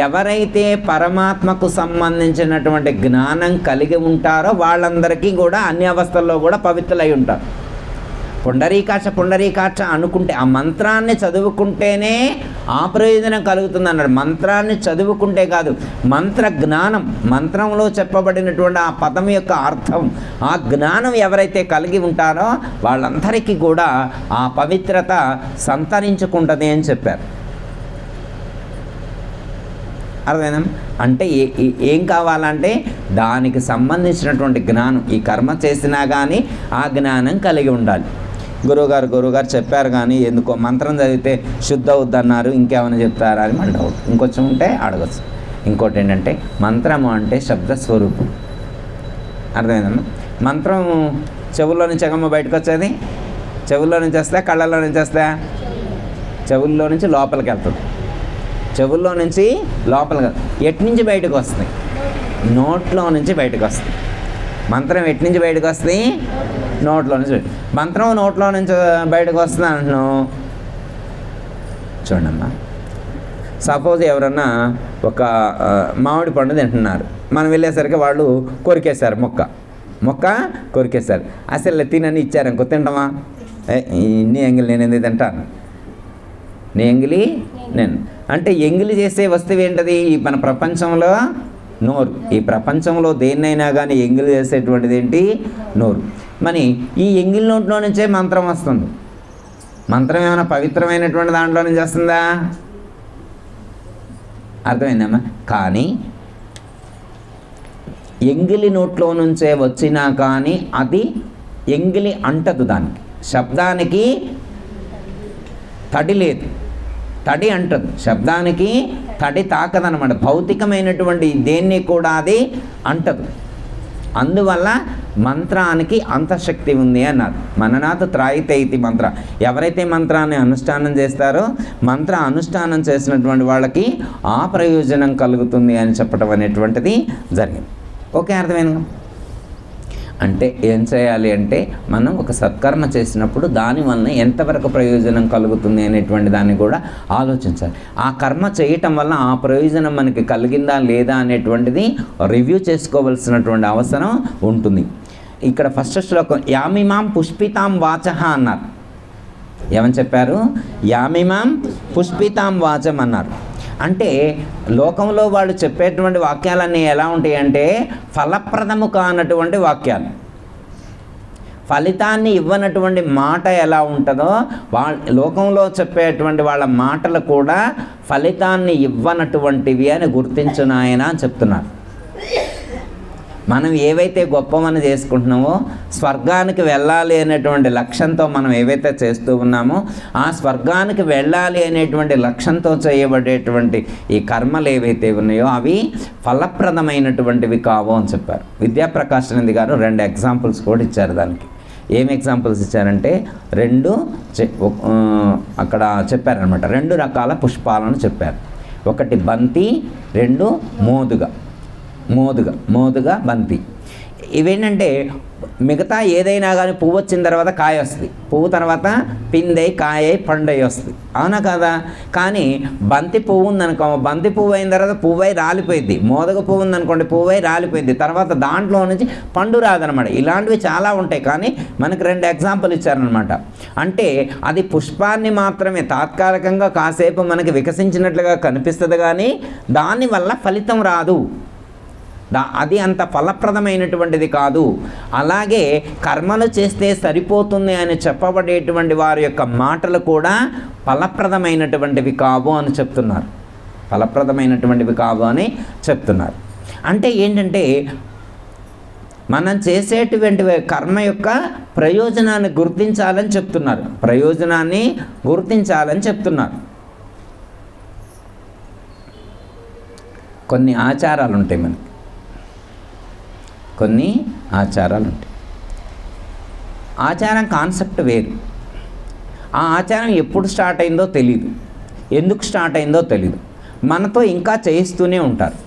ఎవరైతే పరమాత్మకు సంబంధించినటువంటి జ్ఞానం కలిగి ఉంటారో వాళ్ళందరికీ కూడా అన్ని అవస్థల్లో కూడా పవిత్రులై ఉంటారు. పుండరీకాక్ష పుండరీకాక్ష అనుకుంటే ఆ మంత్రాన్ని చదువుకుంటేనే ఆ ప్రయోజనం కలుగుతుంది అన్నాడు. మంత్రాన్ని చదువుకుంటే కాదు, మంత్ర జ్ఞానం, మంత్రంలో చెప్పబడినటువంటి ఆ పదం యొక్క అర్థం, ఆ జ్ఞానం ఎవరైతే కలిగి ఉంటారో వాళ్ళందరికీ కూడా ఆ పవిత్రత సంతరించుకుంటుంది అని చెప్పారు. అర్థమైనా? అంటే ఏం కావాలంటే దానికి సంబంధించినటువంటి జ్ఞానం, ఈ కర్మ చేసినా కానీ ఆ జ్ఞానం కలిగి ఉండాలి. గురువుగారు చెప్పారు కానీ ఎందుకో మంత్రం చదివితే శుద్ధ అవుద్దన్నారు, ఇంకేమైనా చెప్తారా అని మన డౌట్. ఇంకొంచెం ఉంటే అడగచ్చు. ఇంకోటి ఏంటంటే మంత్రము అంటే శబ్దస్వరూపం. అర్థమైందమ్మా? మంత్రం చెవుల్లో నుంచి ఎగమ్మ బయటకు వచ్చేది, చెవుల్లో నుంచి వస్తే కళ్ళల్లో నుంచి వస్తే, చెవుల్లో నుంచి లోపలికి వెళ్తుంది, చెవుల్లో నుంచి లోపలికి ఎటు నుంచి బయటకు వస్తుంది, నోట్లో నుంచి బయటకు వస్తుంది. మంత్రం ఎటు నుంచి బయటకు వస్తుంది, నోట్లో నుంచి. మంత్రం నోట్లో నుంచి బయటకు వస్తుంది అంటున్నావు. చూడమ్మా, సపోజ్ ఎవరన్నా ఒక మామిడి పండు తింటున్నారు, మనం వెళ్ళేసరికి వాళ్ళు కొరికేశారు, మొక్క కొరికేశారు. అసలు తినని ఇచ్చారనుకో తింటామా? నీ ఎంగిలి నేను ఎందుకు తింటాను, నీ ఎంగిలి నేను అంటే ఎంగిలి చేసే వస్తువు ఏంటది? మన ప్రపంచంలో నోరు. ఈ ప్రపంచంలో దేన్నైనా కానీ ఎంగిలి చేసేటువంటిది ఏంటి? నోరు. మరి ఈ ఎంగిలి నోట్లో నుంచే మంత్రం వస్తుంది. మంత్రం ఏమైనా పవిత్రమైనటువంటి దాంట్లో నుంచి వస్తుందా? అర్థమైందమ్మా? కానీ ఎంగిలి నోట్లో నుంచే వచ్చినా కానీ అది ఎంగిలి అంటదు, దానికి శబ్దానికి తడి లేదు, తడి అంటదు, శబ్దానికి తడి తాకదనమాట. భౌతికమైనటువంటి దేన్ని కూడా అది అంటదు. అందువల్ల మంత్రానికి అంత శక్తి ఉంది అన్నారు. మననాథ త్రాయితే ఇది మంత్ర. ఎవరైతే మంత్రాన్ని అనుష్ఠానం చేస్తారో మంత్ర అనుష్ఠానం చేసినటువంటి వాళ్ళకి ఆ ప్రయోజనం కలుగుతుంది అని చెప్పడం అనేటువంటిది జరిగింది. ఓకే, అర్థమైంది? అంటే ఏం చేయాలి అంటే మనం ఒక సత్కర్మ చేసినప్పుడు దానివల్ల ఎంతవరకు ప్రయోజనం కలుగుతుంది అనేటువంటి దాన్ని కూడా ఆలోచించాలి. ఆ కర్మ చేయటం వల్ల ఆ ప్రయోజనం మనకి కలిగిందా లేదా అనేటువంటిది రివ్యూ చేసుకోవాల్సినటువంటి అవసరం ఉంటుంది. ఇక్కడ ఫస్ట్ శ్లోకం యామిమాం పుష్పితాం వాచః అన్నారు. ఏమని చెప్పారు? యామిమాం పుష్పితాం వాచం అన్నారు. అంటే లోకంలో వాళ్ళు చెప్పేటువంటి వాక్యాలన్నీ ఎలా ఉంటాయి అంటే ఫలప్రదము కానటువంటి వాక్యాలు, ఫలితాన్ని ఇవ్వనటువంటి మాట ఎలా ఉంటుందో లోకంలో చెప్పేటువంటి వాళ్ళ మాటలు కూడా ఫలితాన్ని ఇవ్వనటువంటివి అని గుర్తించునాయన అని చెప్తున్నారు. మనం ఏవైతే గొప్పమని చేసుకుంటున్నామో, స్వర్గానికి వెళ్ళాలి అనేటువంటి లక్ష్యంతో మనం ఏవైతే చేస్తూ ఉన్నామో ఆ స్వర్గానికి వెళ్ళాలి అనేటువంటి లక్ష్యంతో చేయబడేటువంటి ఈ కర్మలు ఏవైతే ఉన్నాయో అవి ఫలప్రదమైనటువంటివి కావు అని చెప్పారు. విద్యాప్రకాశానంద్ గారు 2 ఎగ్జాంపుల్స్ కూడా ఇచ్చారు. దానికి ఏం ఎగ్జాంపుల్స్ ఇచ్చారంటే అక్కడ చెప్పారనమాట. 2 రకాల పుష్పాలను చెప్పారు. ఒకటి బంతి, 2 మోదుగ బంతి. ఇవేంటంటే మిగతా ఏదైనా కానీ పువ్వు వచ్చిన తర్వాత కాయ వస్తుంది, పువ్వు తర్వాత పిందై కాయ పండై వస్తుంది, అవునా కదా? కానీ బంతి పువ్వు ఉందనుకో, బంతి పువ్వు అయిన తర్వాత పువ్వై రాలిపోయింది. మోదక పువ్వు ఉందనుకోండి, పువ్వై రాలిపోయింది, తర్వాత దాంట్లో నుంచి పండు రాదనమాట. ఇలాంటివి చాలా ఉంటాయి. కానీ మనకు 2 ఎగ్జాంపుల్ ఇచ్చారనమాట. అంటే అది పుష్పాన్ని మాత్రమే తాత్కాలికంగా కాసేపు మనకి వికసించినట్లుగా కనిపిస్తుంది, కానీ దానివల్ల ఫలితం రాదు, అది అంత ఫలప్రదమైనటువంటిది కాదు. అలాగే కర్మలు చేస్తే సరిపోతుంది అని చెప్పబడేటువంటి వారి యొక్క మాటలు కూడా ఫలప్రదమైనటువంటివి కావు అని చెప్తున్నారు. ఫలప్రదమైనటువంటివి కావు అని చెప్తున్నారు. అంటే ఏంటంటే మనం చేసేటువంటి కర్మ యొక్క ప్రయోజనాన్ని గుర్తించాలని చెప్తున్నారు. ప్రయోజనాన్ని గుర్తించాలని చెప్తున్నారు. కొన్ని ఆచారాలు ఉంటాయి, మనకి కొన్ని ఆచారాలు ఉంటాయి. ఆచారం కాన్సెప్ట్ వేరు. ఆ ఆచారం ఎప్పుడు స్టార్ట్ అయిందో తెలీదు, ఎందుకు స్టార్ట్ అయిందో తెలీదు. మనతో ఇంకా చేయిస్తూనే ఉంటారు.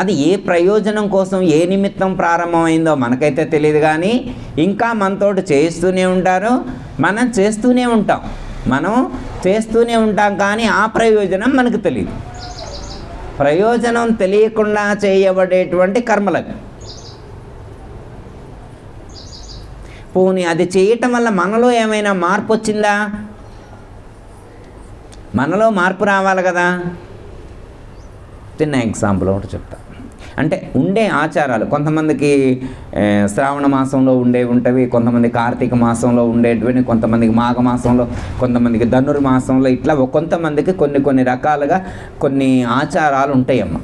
అది ఏ ప్రయోజనం కోసం ఏ నిమిత్తం ప్రారంభమైందో మనకైతే తెలియదు, కానీ ఇంకా మనతోటి చేయిస్తూనే ఉంటారు. మనం చేస్తూనే ఉంటాం కానీ ఆ ప్రయోజనం మనకు తెలియదు. ప్రయోజనం తెలియకుండా చేయబడేటువంటి కర్మలవి. పోనీ అది చేయటం వల్ల మనలో ఏమైనా మార్పు వచ్చిందా? మనలో మార్పు రావాలి కదా. చిన్న ఎగ్జాంపుల్ ఒకటి చెప్తా. అంటే ఉండే ఆచారాలు కొంతమందికి శ్రావణ మాసంలో ఉండేవి ఉంటవి, కొంతమంది కార్తీక మాసంలో ఉండేటివి, కొంతమందికి మాఘ మాసంలో, కొంతమందికి ధనుర్మాసంలో, ఇట్లా కొంతమందికి కొన్ని రకాలుగా కొన్ని ఆచారాలు ఉంటాయమ్మ.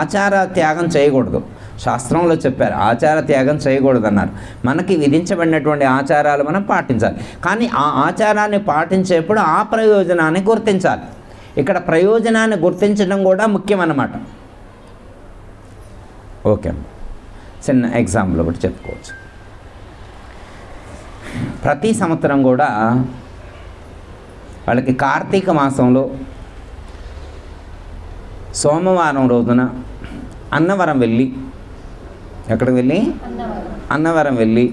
ఆచార త్యాగం చేయకూడదు. శాస్త్రంలో చెప్పారు ఆచార త్యాగం చేయకూడదు అన్నారు. మనకి విధించబడినటువంటి ఆచారాలు మనం పాటించాలి. కానీ ఆ ఆచారాన్ని పాటించేప్పుడు ఆ ప్రయోజనాన్ని గుర్తించాలి. ఇక్కడ ప్రయోజనాన్ని గుర్తించడం కూడా ముఖ్యం అన్నమాట. ఓకే అమ్మ, చిన్న ఎగ్జాంపుల్ ఒకటి చెప్పుకోవచ్చు. ప్రతి సంవత్సరం కూడా వాళ్ళకి కార్తీక మాసంలో సోమవారం రోజున అన్నవరం వెళ్ళి, ఎక్కడికి వెళ్ళి? అన్నవరం వెళ్ళి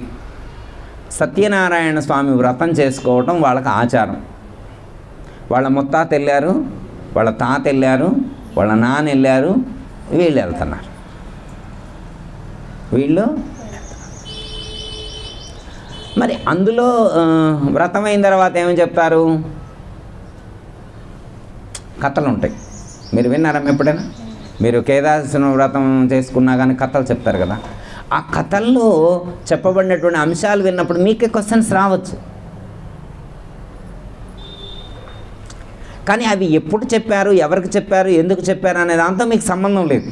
సత్యనారాయణ స్వామి వ్రతం చేసుకోవటం వాళ్ళకి ఆచారం. వాళ్ళ ముత్తాత వెళ్ళారు, వాళ్ళ తాత వెళ్ళారు, వాళ్ళ నాన్న వెళ్ళారు, వీళ్ళు వెళ్తున్నారు. వీళ్ళు మరి అందులో వ్రతం అయిన తర్వాత ఏమని చెప్తారు? కథలు ఉంటాయి. మీరు విన్నారా ఎప్పుడైనా? మీరు కేదార్శన వ్రతం చేసుకున్నా కానీ కథలు చెప్తారు కదా. ఆ కథల్లో చెప్పబడినటువంటి అంశాలు విన్నప్పుడు మీకే క్వశ్చన్స్ రావచ్చు. కానీ అవి ఎప్పుడు చెప్పారు, ఎవరికి చెప్పారు, ఎందుకు చెప్పారు అనే దాంతో మీకు సంబంధం లేదు.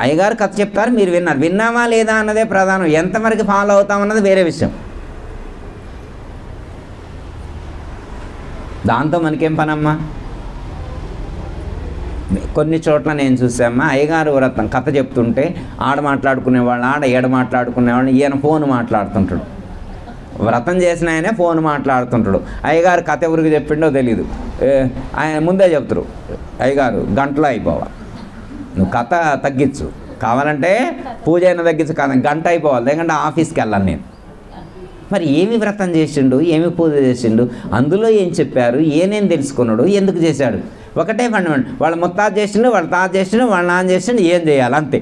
అయ్యగారు కథ చెప్తారు, మీరు విన్నారు. విన్నామా లేదా అన్నదే ప్రధానం. ఎంతవరకు ఫాలో అవుతామన్నది వేరే విషయం. దాంతో మనకేం పనమ్మా? కొన్ని చోట్ల నేను చూసామ్మా, అయ్యగారు వ్రతం కథ చెప్తుంటే ఆడ మాట్లాడుకునేవాళ్ళు, ఆడ ఏడ మాట్లాడుకునేవాళ్ళు, ఈయన ఫోన్ మాట్లాడుతుంటాడు. వ్రతం చేసిన ఆయనే ఫోన్ మాట్లాడుతుంటాడు. అయ్యగారు కథ ఎవరికి చెప్పిండో తెలీదు. ఆయన ముందే చెప్తారు, అయ్యగారు గంటలో అయిపోవాలి, నువ్వు కథ తగ్గించు, కావాలంటే పూజ అయినా తగ్గించు, కాదు గంట అయిపోవాలి, లేకంటే ఆఫీస్కి వెళ్ళాను నేను. మరి ఏమి వ్రతం చేసిండు, ఏమి పూజ చేసిండు, అందులో ఏం చెప్పారు, ఏనేం తెలుసుకున్నాడు, ఎందుకు చేశాడు? ఒకటే ఫండమెంట్. వాళ్ళ ముత్తాత చేసిండు, వాళ్ళ తాత చేసిండు, వాళ్ళ నాన్న చేసిండు, ఏం చేయాలి అంతే.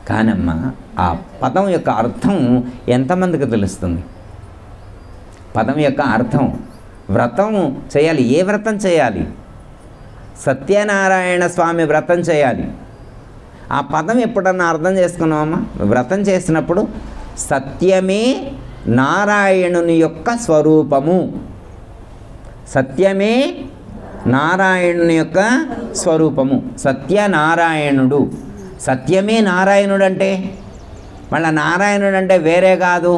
కానమ్మా ఆ పదం యొక్క అర్థం ఎంతమందికి తెలుస్తుంది? పదం యొక్క అర్థం. వ్రతం చేయాలి. ఏ వ్రతం చేయాలి? సత్యనారాయణ స్వామి వ్రతం చేయాలి. ఆ పదం ఎప్పుడన్నా అర్థం చేసుకున్నామమ్మా? వ్రతం చేసినప్పుడు సత్యమే నారాయణుని యొక్క స్వరూపము, సత్యమే నారాయణుని యొక్క స్వరూపము, సత్యనారాయణుడు. సత్యమే నారాయణుడు అంటే మళ్ళీ నారాయణుడు అంటే వేరే కాదు.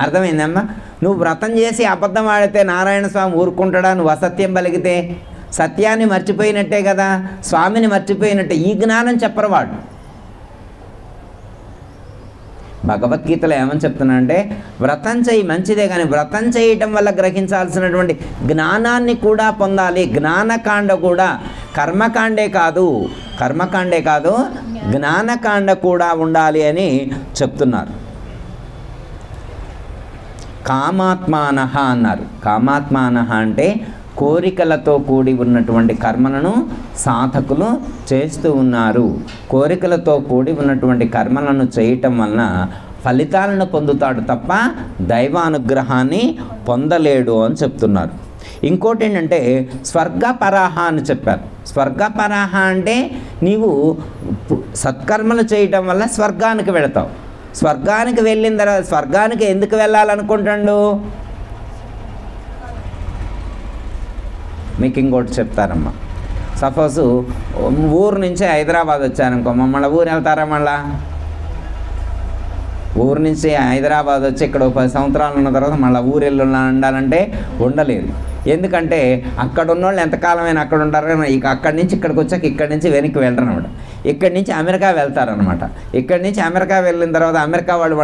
అర్థమైందమ్మా? నువ్వు వ్రతం చేసి అబద్ధం ఆడితే నారాయణ స్వామి ఊరుకుంటాడా? నువ్వు అసత్యం పలికితే సత్యాన్ని మర్చిపోయినట్టే కదా, స్వామిని మర్చిపోయినట్టే. ఈ జ్ఞానం చెప్పరు వాడు. భగవద్గీతలో ఏమని చెప్తున్నానంటే, వ్రతం చేయి మంచిదే, కానీ వ్రతం చేయటం వల్ల గ్రహించాల్సినటువంటి జ్ఞానాన్ని కూడా పొందాలి. జ్ఞానకాండ కూడా, కర్మకాండే కాదు జ్ఞానకాండ కూడా ఉండాలి అని చెప్తున్నారు. కామాత్మానః అన్నారు. కామాత్మానః అంటే కోరికలతో కూడి ఉన్నటువంటి కర్మలను సాధకులు చేస్తూ ఉన్నారు. కోరికలతో కూడి ఉన్నటువంటి కర్మలను చేయటం వలన ఫలితాలను పొందుతాడు తప్ప దైవానుగ్రహాన్ని పొందలేడు అని చెప్తున్నారు. ఇంకోటి ఏంటంటే స్వర్గపరాహ అని చెప్పారు. స్వర్గపరాహ అంటే నీవు సత్కర్మలు చేయటం వల్ల స్వర్గానికి వెళతావు. స్వర్గానికి వెళ్ళిన తర్వాత స్వర్గానికి ఎందుకు వెళ్ళాలనుకుంటాడు? మీకు ఇంకోటి చెప్తారమ్మా. సపోజు ఊరు నుంచి హైదరాబాద్ వచ్చారనుకో, మళ్ళీ ఊరు వెళ్తారా? మళ్ళా ఊరు నుంచి హైదరాబాద్ వచ్చి ఇక్కడ 10 సంవత్సరాలు ఉన్న తర్వాత మళ్ళీ ఊరు వెళ్ళి ఉండాలంటే ఉండలేదు. ఎందుకంటే అక్కడ ఉన్నోళ్ళు ఎంతకాలమైనా అక్కడ ఉంటారు. ఇక అక్కడి నుంచి ఇక్కడికి వచ్చాక ఇక్కడి నుంచి వెనక్కి వెళ్ళరు అనమాట. ఇక్కడి నుంచి అమెరికా వెళ్తారనమాట. ఇక్కడి నుంచి అమెరికా వెళ్ళిన తర్వాత అమెరికా వాళ్ళు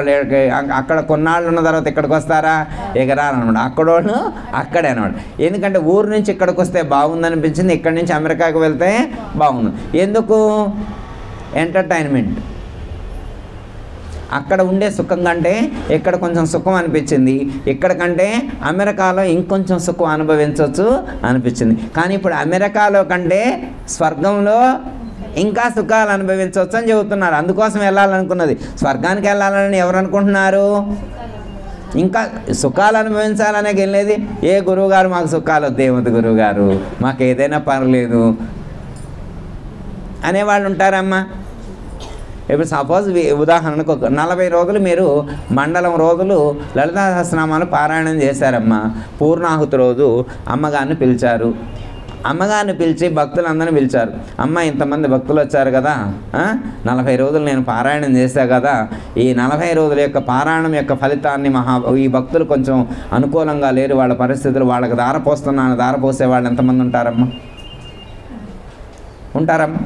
అక్కడ కొన్నాళ్ళు ఉన్న తర్వాత ఇక్కడికి వస్తారా? ఇక రారనమాట. అక్కడోళ్ళు అక్కడే అనమాట. ఎందుకంటే ఊరు నుంచి ఇక్కడికి వస్తే బాగుందనిపించింది, ఇక్కడి నుంచి అమెరికాకి వెళ్తే బాగుంది. ఎందుకు? ఎంటర్టైన్మెంట్. అక్కడ ఉండే సుఖం కంటే ఇక్కడ కొంచెం సుఖం అనిపించింది, ఇక్కడ కంటే అమెరికాలో ఇంకొంచెం సుఖం అనుభవించవచ్చు అనిపించింది. కానీ ఇప్పుడు అమెరికాలో కంటే స్వర్గంలో ఇంకా సుఖాలు అనుభవించవచ్చు అని చెబుతున్నారు. అందుకోసం వెళ్ళాలనుకున్నది. స్వర్గానికి వెళ్ళాలని ఎవరు అనుకుంటున్నారు? ఇంకా సుఖాలు అనుభవించాలనే వెళ్ళేది. ఏ గురువుగారు మాకు సుఖాలు వద్దేమవుతుంది గురువుగారు, మాకు ఏదైనా పర్లేదు అనేవాళ్ళు ఉంటారమ్మా. ఇప్పుడు సపోజ్ ఉదాహరణకు 40 రోజులు మీరు మండలం రోజులు లలితా సహస్రనామాలు పారాయణం చేశారమ్మా. పూర్ణాహుతి రోజు అమ్మగారిని పిలిచారు. అమ్మగారిని పిలిచి భక్తులందరినీ పిలిచారు. అమ్మ ఇంతమంది భక్తులు వచ్చారు కదా, 40 రోజులు నేను పారాయణం చేశా కదా, ఈ 40 రోజుల యొక్క పారాయణం యొక్క ఫలితాన్ని ఈ భక్తులు కొంచెం అనుకూలంగా లేరు, వాళ్ళ పరిస్థితులు, వాళ్ళకి దారపోస్తున్నాను, దారపోసే వాళ్ళు ఎంతమంది ఉంటారమ్మా? ఉంటారమ్మా?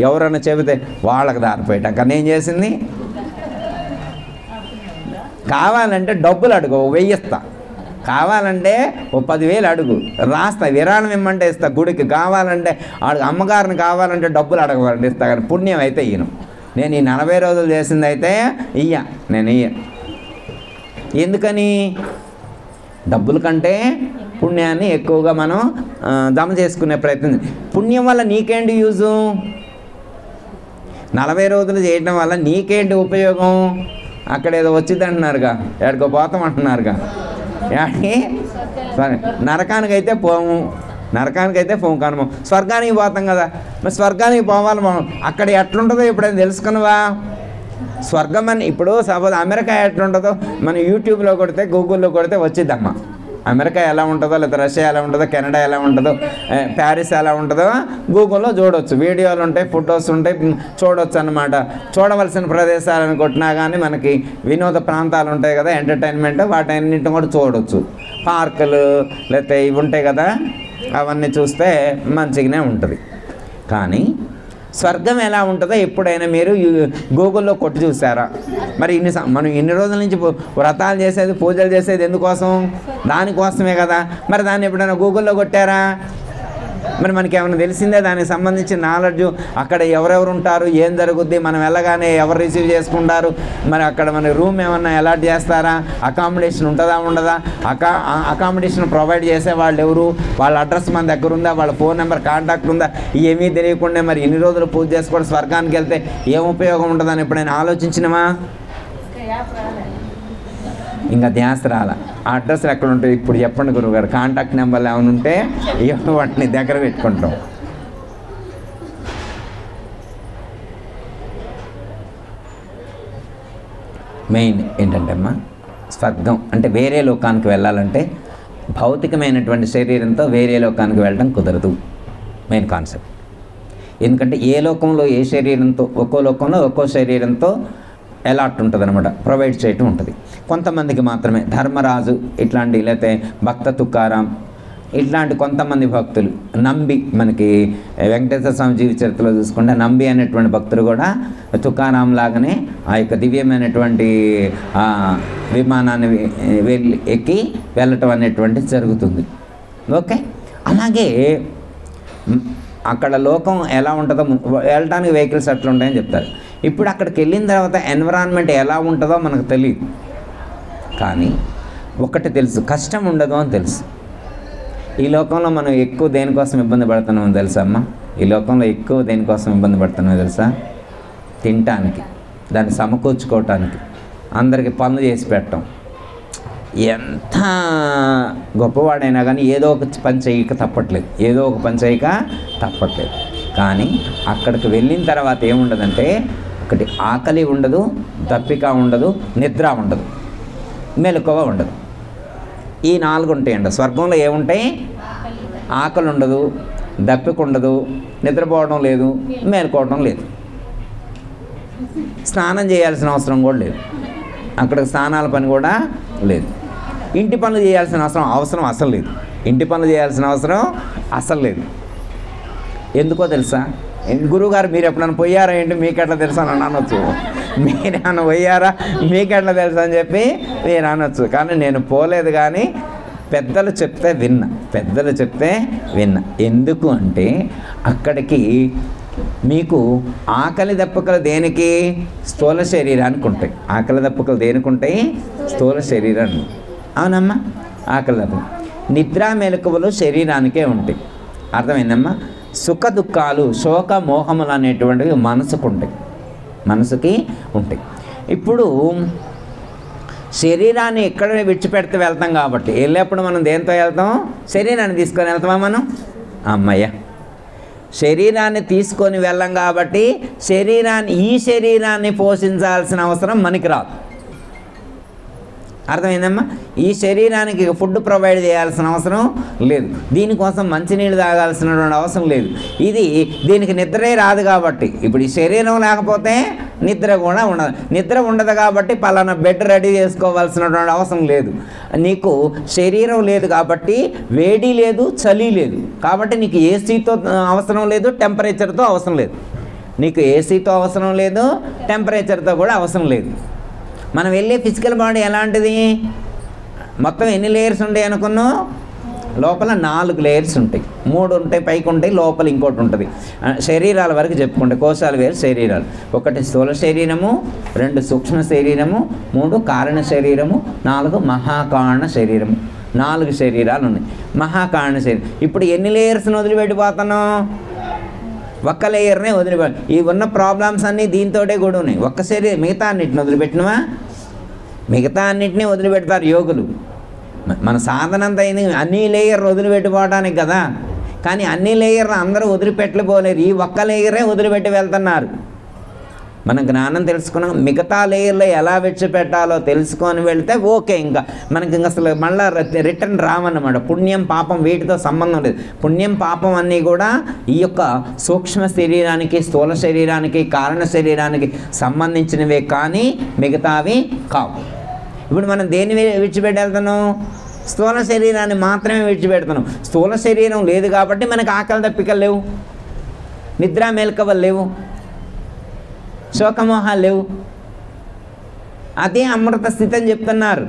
ఎవరన్నా చెబితే వాళ్ళకి దారిపోయాక నేను చేసింది. కావాలంటే డబ్బులు అడుగు, 1000 ఇస్తా. కావాలంటే 10,000 అడుగు, రాస్తా. విరాళం ఇమ్మంటే ఇస్తా. గుడికి కావాలంటే అడుగు. అమ్మగారిని కావాలంటే డబ్బులు అడగవాలంటే ఇస్తా. కానీ పుణ్యం అయితే ఇయ్యను. నేను ఈ 40 రోజులు చేసింది అయితే నేను ఇయ్య. ఎందుకని? డబ్బుల కంటే పుణ్యాన్ని ఎక్కువగా మనం జమ చేసుకునే ప్రయత్నం. పుణ్యం వల్ల నీకేంటి యూజు? 40 రోజులు చేయడం వల్ల నీకేంటి ఉపయోగం? అక్కడ ఏదో వచ్చింది అంటున్నారుగా, ఎక్కడికో పోతాం అంటున్నారుగా. సరే, నరకానికైతే పోము కనుమ, స్వర్గానికి పోతాం కదా. మరి స్వర్గానికి పోవాలి మనం. అక్కడ ఎట్లుంటుందో ఎప్పుడైనా తెలుసుకున్నావా? స్వర్గం అని ఇప్పుడు సపోజ్ అమెరికా ఎట్లుంటుందో మనం యూట్యూబ్లో కొడితే, గూగుల్లో కొడితే వచ్చిద్దమ్మా. అమెరికా ఎలా ఉంటుందో, లేదా రష్యా ఎలా ఉంటుందో, కెనడా ఎలా ఉంటుందో, ప్యారిస్ ఎలా ఉంటుందో గూగుల్లో చూడవచ్చు. వీడియోలు ఉంటాయి, ఫొటోస్ ఉంటాయి, చూడవచ్చు అన్నమాట. చూడవలసిన ప్రదేశాలను కొట్టినా కానీ మనకి వినోద ప్రాంతాలు ఉంటాయి కదా, ఎంటర్టైన్మెంట్, వాటన్నింటిని కూడా చూడవచ్చు. పార్కులు లేకపోతే ఇవి ఉంటాయి కదా, అవన్నీ చూస్తే మంచిగానే ఉంటుంది. కానీ స్వర్గం ఎలా ఉంటుందో ఎప్పుడైనా మీరు గూగుల్లో కొట్టి చూసారా? మరి మనం ఇన్ని రోజుల నుంచి వ్రతాలు చేసేది, పూజలు చేసేది ఎందుకోసం? దానికోసమే కదా. మరి దాన్ని ఎప్పుడైనా గూగుల్లో కొట్టారా? మరి మనకి ఏమైనా తెలిసిందే దానికి సంబంధించిన నాలెడ్జ్? అక్కడ ఎవరెవరు ఉంటారు, ఏం జరుగుద్ది, మనం వెళ్ళగానే ఎవరు రిసీవ్ చేసుకుంటారు, మరి అక్కడ మన రూమ్ ఏమన్నా అలాట్ చేస్తారా, అకామిడేషన్ ఉంటుందా ఉండదా, అకామిడేషన్ ప్రొవైడ్ చేసే వాళ్ళు ఎవరు, వాళ్ళ అడ్రస్ మన దగ్గర ఉందా, వాళ్ళ ఫోన్ నెంబర్ కాంటాక్ట్ ఉందా, ఏమీ తెలియకుండా మరి ఇన్ని రోజులు పూజ చేసుకోవడం స్వర్గానికి వెళ్తే ఏం ఉపయోగం ఉంటుందని ఎప్పుడైనా ఆలోచించినమా? ఇంకా ధ్యాస రాల. ఆ అడ్రస్లు ఎక్కడ ఉంటాయి ఇప్పుడు చెప్పండి గురువుగారు. కాంటాక్ట్ నెంబర్లు ఏమైనా ఉంటే వాటిని దగ్గర పెట్టుకుంటాం. మెయిన్ ఏంటంటే అమ్మా, స్వర్గం అంటే వేరే లోకానికి వెళ్ళాలంటే భౌతికమైనటువంటి శరీరంతో వేరే లోకానికి వెళ్ళడం కుదరదు. Main concept. ఎందుకంటే ఏ లోకంలో ఏ శరీరంతో, ఒక్కో లోకంలో ఒక్కో శరీరంతో అలాట్ ఉంటుంది అనమాట, ప్రొవైడ్ చేయటం ఉంటుంది. కొంతమందికి మాత్రమే ధర్మరాజు ఇట్లాంటి, లేకపోతే భక్త తుకారాం ఇట్లాంటి కొంతమంది భక్తులు, నంబి, మనకి వెంకటేశ్వర స్వామి జీవిత చరిత్రలో చూసుకుంటే నంబి అనేటువంటి భక్తులు కూడా తుకారాం లాగానే ఆ యొక్క దివ్యమైనటువంటి విమానాన్ని ఎక్కి వెళ్ళటం అనేటువంటిది జరుగుతుంది. ఓకే, అలాగే అక్కడ లోకం ఎలా ఉంటుందో, వెళ్ళటానికి వెహికల్స్ అట్లా ఉంటాయని చెప్తారు. ఇప్పుడు అక్కడికి వెళ్ళిన తర్వాత ఎన్విరాన్మెంట్ ఎలా ఉంటుందో మనకు తెలియదు. కానీ ఒకటి తెలుసు, కష్టం ఉండదు అని తెలుసు. ఈ లోకంలో మనం ఎక్కువ దేనికోసం ఇబ్బంది పడుతున్నామో తెలుసా అమ్మ? ఈ లోకంలో ఎక్కువ దేనికోసం ఇబ్బంది పడుతున్నామో తెలుసా? తినటానికి, దాన్ని సమకూర్చుకోవటానికి, అందరికీ పనులు చేసి పెట్టడం. ఎంత గొప్పవాడైనా కానీ ఏదో ఒక పని చేయక తప్పట్లేదు. కానీ అక్కడికి వెళ్ళిన తర్వాత ఏముండదంటే, ఒకటి ఆకలి ఉండదు, దప్పిక ఉండదు, నిద్ర ఉండదు, మెలకువ ఉండదు. ఈ 4 ఉంటాయండి స్వర్గంలో. ఏముంటాయి? ఆకలి ఉండదు, దప్పిక ఉండదు, నిద్రపోవడం లేదు, మేలుకోవడం లేదు, స్నానం చేయాల్సిన అవసరం కూడా లేదు, అక్కడ స్నానాల పని కూడా లేదు, ఇంటి పనులు చేయాల్సిన అవసరం అసలు లేదు, ఇంటి పనులు చేయాల్సిన అవసరం అసలు లేదు. ఎందుకో తెలుసా? గురువుగారు మీరు ఎప్పుడైనా పోయారా ఏంటి, మీకెట్లా తెలుసా అని అనొచ్చు. మీరేమన్నా పోయారా, మీకెట్లా తెలుసా అని చెప్పి మీరు అనొచ్చు. కానీ నేను పోలేదు, కానీ పెద్దలు చెప్తే విన్నా. ఎందుకు అంటే అక్కడికి మీకు ఆకలి దప్పుకలు దేనికి? స్థూల శరీరానికి ఉంటాయి. ఆకలి దప్పుకలు దేనికి ఉంటాయి? స్థూల శరీరాన్ని. అవునమ్మా, ఆకలి దప్పుకలు. నిద్ర మెలకువలు శరీరానికే ఉంటాయి. అర్థమైందమ్మా? సుఖ దుఃఖాలు, శోక మోహములు అనేటువంటివి మనసుకు ఉంటాయి, మనసుకి ఉంటాయి. ఇప్పుడు శరీరాన్ని ఎక్కడ విడిచిపెడితే వెళ్తాం కాబట్టి, వెళ్ళేప్పుడు మనం దేంతో వెళ్తాం? శరీరాన్ని తీసుకొని వెళ్తామా మనం? అమ్మయ్య, శరీరాన్ని తీసుకొని వెళ్ళాం కాబట్టి ఈ శరీరాన్ని పోషించాల్సిన అవసరం మనకి రాదు. అర్థమైందమ్మా? ఈ శరీరానికి ఫుడ్ ప్రొవైడ్ చేయాల్సిన అవసరం లేదు, దీనికోసం మంచినీళ్ళు తాగాల్సినటువంటి అవసరం లేదు. దీనికి నిద్రే రాదు కాబట్టి, ఇప్పుడు ఈ శరీరం లేకపోతే నిద్ర కూడా ఉండదు. నిద్ర ఉండదు కాబట్టి పలానా బెడ్ రెడీ చేసుకోవాల్సినటువంటి అవసరం లేదు. నీకు శరీరం లేదు కాబట్టి వేడి లేదు, చలి లేదు కాబట్టి నీకు ఏసీతో అవసరం లేదు, టెంపరేచర్తో అవసరం లేదు. నీకు ఏసీతో అవసరం లేదు, టెంపరేచర్తో కూడా అవసరం లేదు. మనం వెళ్ళే ఫిజికల్ బాడీ ఎలాంటిది? మొత్తం ఎన్ని లేయర్స్ ఉంటాయి అనుకున్నాం? లోపల 4 లేయర్స్ ఉంటాయి. 3 ఉంటాయి పైకి ఉంటాయి, లోపల ఇంకోటి ఉంటుంది. శరీరాల వరకు చెప్పుకుంటే కోశాలు వేరు శరీరాలు. 1 స్థూల శరీరము, 2 సూక్ష్మ శరీరము, 3 కారణ శరీరము, 4 మహాకారణ శరీరము. 4 శరీరాలు ఉన్నాయి. మహాకారణ శరీరం. ఇప్పుడు ఎన్ని లేయర్స్ని వదిలిపెట్టిపోతున్నాం? ఒక్క లేయర్నే వదిలిపెట్టు. ఈ ఉన్న ప్రాబ్లమ్స్ అన్నీ దీంతోటే కూడా ఉన్నాయి. ఒక్క శరీరం, మిగతా అన్నిటిని వదిలిపెట్టినవా? మిగతా అన్నిటినీ వదిలిపెడతారు యోగులు. మన సాధన అంతా అయింది అన్ని లేయర్లు వదిలిపెట్టిపోవడానికి కదా. కానీ అన్ని లేయర్లు అందరూ వదిలిపెట్టలేకపోలేరు. ఈ ఒక్క లేయరే వదిలిపెట్టి వెళ్తున్నారు. మన జ్ఞానం తెలుసుకున్నాం, మిగతా లేయర్లో ఎలా విడిచిపెట్టాలో తెలుసుకొని వెళ్తే ఓకే. ఇంకా మనకి అసలు మళ్ళీ రిటర్న్ రామన్నమాట. పుణ్యం పాపం వీటితో సంబంధం లేదు. పుణ్యం పాపం అన్నీ కూడా ఈ యొక్క సూక్ష్మ శరీరానికి, స్థూల శరీరానికి, కారణ శరీరానికి సంబంధించినవే కానీ మిగతావి కావు. ఇప్పుడు మనం దేన్ని విడిచిపెట్టి వెళ్తున్నాం? స్థూల శరీరాన్ని మాత్రమే విడిచిపెడుతున్నాం. స్థూల శరీరం లేదు కాబట్టి మనకు ఆకలి దప్పికలు లేవు, నిద్ర మేల్కవలు లేవు, శోకమోహాలు లేవు. అదే అమృత స్థితి అని చెప్తున్నారు.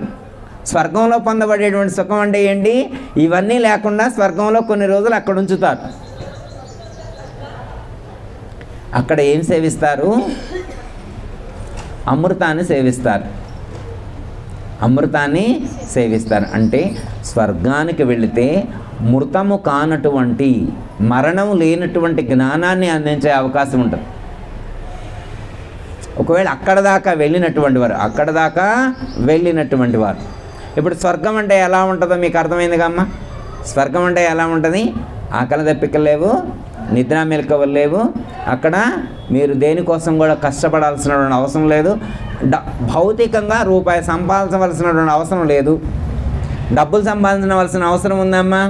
స్వర్గంలో పొందబడేటువంటి సుఖం అంటే ఏంటి? ఇవన్నీ లేకుండా స్వర్గంలో కొన్ని రోజులు అక్కడ ఉంచుతారు. అక్కడ ఏం సేవిస్తారు? అమృతాన్ని సేవిస్తారు. అమృతాన్ని సేవిస్తారు అంటే స్వర్గానికి వెళితే మృతము కానటువంటి, మరణం లేనటువంటి జ్ఞానాన్ని అందించే అవకాశం ఉంటుంది. ఒకవేళ అక్కడ దాకా వెళ్ళినటువంటి వారు ఇప్పుడు స్వర్గం అంటే ఎలా ఉంటుందో మీకు అర్థమైందిగా అమ్మ? స్వర్గం అంటే ఎలా ఉంటుంది? ఆకలి దప్పికలు లేవు, నిద్ర మెలకువలు లేవు. అక్కడ మీరు దేనికోసం కూడా కష్టపడాల్సినటువంటి అవసరం లేదు. భౌతికంగా రూపాయి సంపాదించవలసినటువంటి అవసరం లేదు. డబ్బులు సంపాదించవలసిన అవసరం ఉందమ్మా?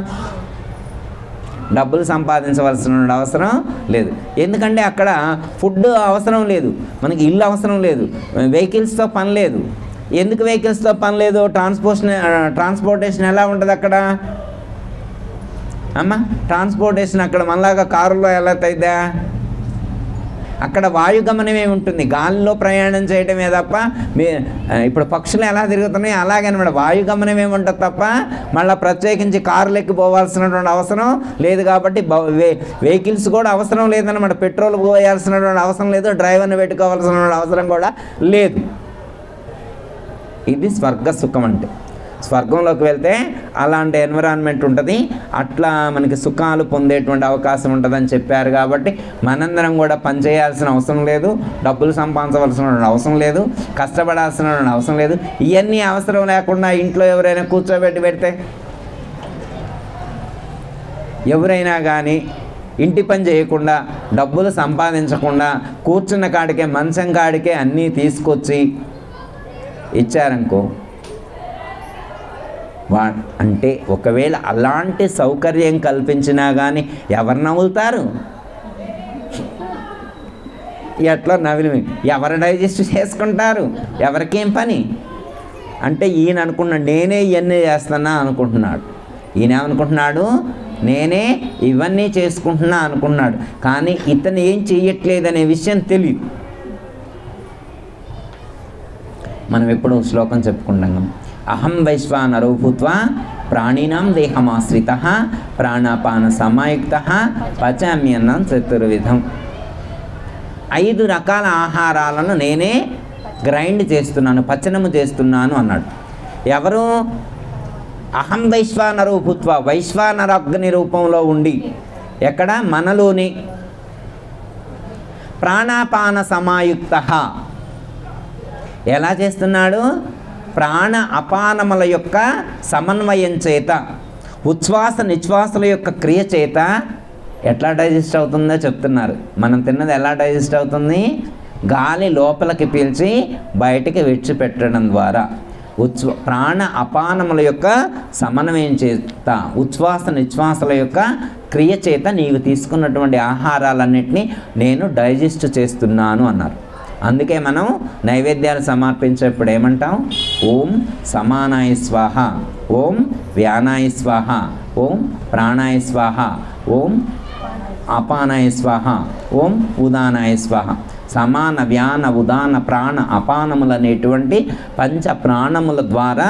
డబ్బులు సంపాదించవలసిన అవసరం లేదు. ఎందుకంటే అక్కడ ఫుడ్ అవసరం లేదు, మనకి ఇల్లు అవసరం లేదు, వెహికల్స్తో పని లేదు. ఎందుకు వెహికల్స్తో పని లేదు? ట్రాన్స్పోర్టేషన్ ఎలా ఉంటుంది అక్కడ అమ్మ? ట్రాన్స్పోర్టేషన్ అక్కడ మనలాగా కారులో ఎలా అవుతుందా? అక్కడ వాయుగమనమే ఉంటుంది, గాలిలో ప్రయాణం చేయటమే తప్ప. ఇప్పుడు పక్షులు ఎలా తిరుగుతున్నాయి అలాగనమాట, వాయుగమనం ఏముంటుంది తప్ప మళ్ళీ ప్రత్యేకించి కారులు ఎక్కి పోవాల్సినటువంటి అవసరం లేదు. కాబట్టి వెహికల్స్ కూడా అవసరం లేదన్నమాట. పెట్రోల్ పోయాల్సినటువంటి అవసరం లేదు, డ్రైవర్ని పెట్టుకోవాల్సినటువంటి అవసరం కూడా లేదు. ఇది స్వర్గ సుఖం అంటే. స్వర్గంలోకి వెళ్తే అలాంటి ఎన్విరాన్మెంట్ ఉంటుంది, అట్లా మనకి సుఖాలు పొందేటువంటి అవకాశం ఉంటుందని చెప్పారు. కాబట్టి మనందరం కూడా పని చేయాల్సిన అవసరం లేదు, డబ్బులు సంపాదించవలసిన అవసరం లేదు, కష్టపడాల్సిన అవసరం లేదు. ఇవన్నీ అవసరం లేకుండా ఇంట్లో ఎవరైనా కూర్చోబెట్టి పెడితే, ఎవరైనా కానీ ఇంటి పని చేయకుండా, డబ్బులు సంపాదించకుండా, కూర్చున్న కాడికే మంచం కాడికే అన్నీ తీసుకొచ్చి ఇచ్చారనుకో, అంటే ఒకవేళ అలాంటి సౌకర్యం కల్పించినా కానీ ఎవరు నవ్వులుతారు? ఎట్లా నవ్వులు ఎవరు డైజెస్ట్ చేసుకుంటారు? ఎవరికేం పని? అంటే ఈయన అనుకున్నాడు నేనే ఇవన్నీ చేస్తున్నా అనుకుంటున్నాడు. ఈయన ఏమనుకుంటున్నాడు? నేనే ఇవన్నీ చేసుకుంటున్నా అనుకున్నాడు. కానీ ఇతను ఏం చెయ్యట్లేదనే విషయం తెలియదు. మనం ఎప్పుడు శ్లోకం చెప్పుకుంటాం, అహం వైశ్వానరో భూత్వా ప్రాణినాం దేహమాశ్రితః ప్రాణాపాన సమాయుక్తః పచామ్యన్నం చతుర్విధం. 5 రకాల ఆహారాలను నేనే గ్రైండ్ చేస్తున్నాను, పచనము చేస్తున్నాను అన్నాడు. ఎవరు? అహం వైశ్వానరో భూత్వ, వైశ్వానర అగ్ని రూపంలో ఉండి ఎక్కడ? మనలోని ప్రాణాపాన సమాయుక్త. ఎలా చేస్తున్నాడు? ప్రాణ అపానముల యొక్క సమన్వయం చేత, ఉచ్ఛ్వాస నిశ్వాసల యొక్క క్రియ చేత ఎట్లా డైజెస్ట్ అవుతుందో చెప్తున్నారు. మనం తిన్నది ఎలా డైజెస్ట్ అవుతుంది? గాలి లోపలికి పీల్చి బయటికి విడిచిపెట్టడం ద్వారా ప్రాణ అపానముల యొక్క సమన్వయం చేత, ఉచ్ఛ్వాస నిశ్వాసల యొక్క క్రియ చేత నీవు తీసుకున్నటువంటి ఆహారాలన్నింటినీ నేను డైజెస్ట్ చేస్తున్నాను అన్నారు. అందుకే మనం నైవేద్యాలు సమర్పించేప్పుడు ఏమంటాం? ఓం సమానాయ స్వాహ, ఓం వ్యానాయ స్వాహ, ఓం ప్రాణాయ స్వాహ, ఓం అపానాయ స్వాహ, ఓం ఉదానాయ స్వాహ. సమాన వ్యాన ఉదాన ప్రాణ అపానములనేటువంటి పంచ ప్రాణముల ద్వారా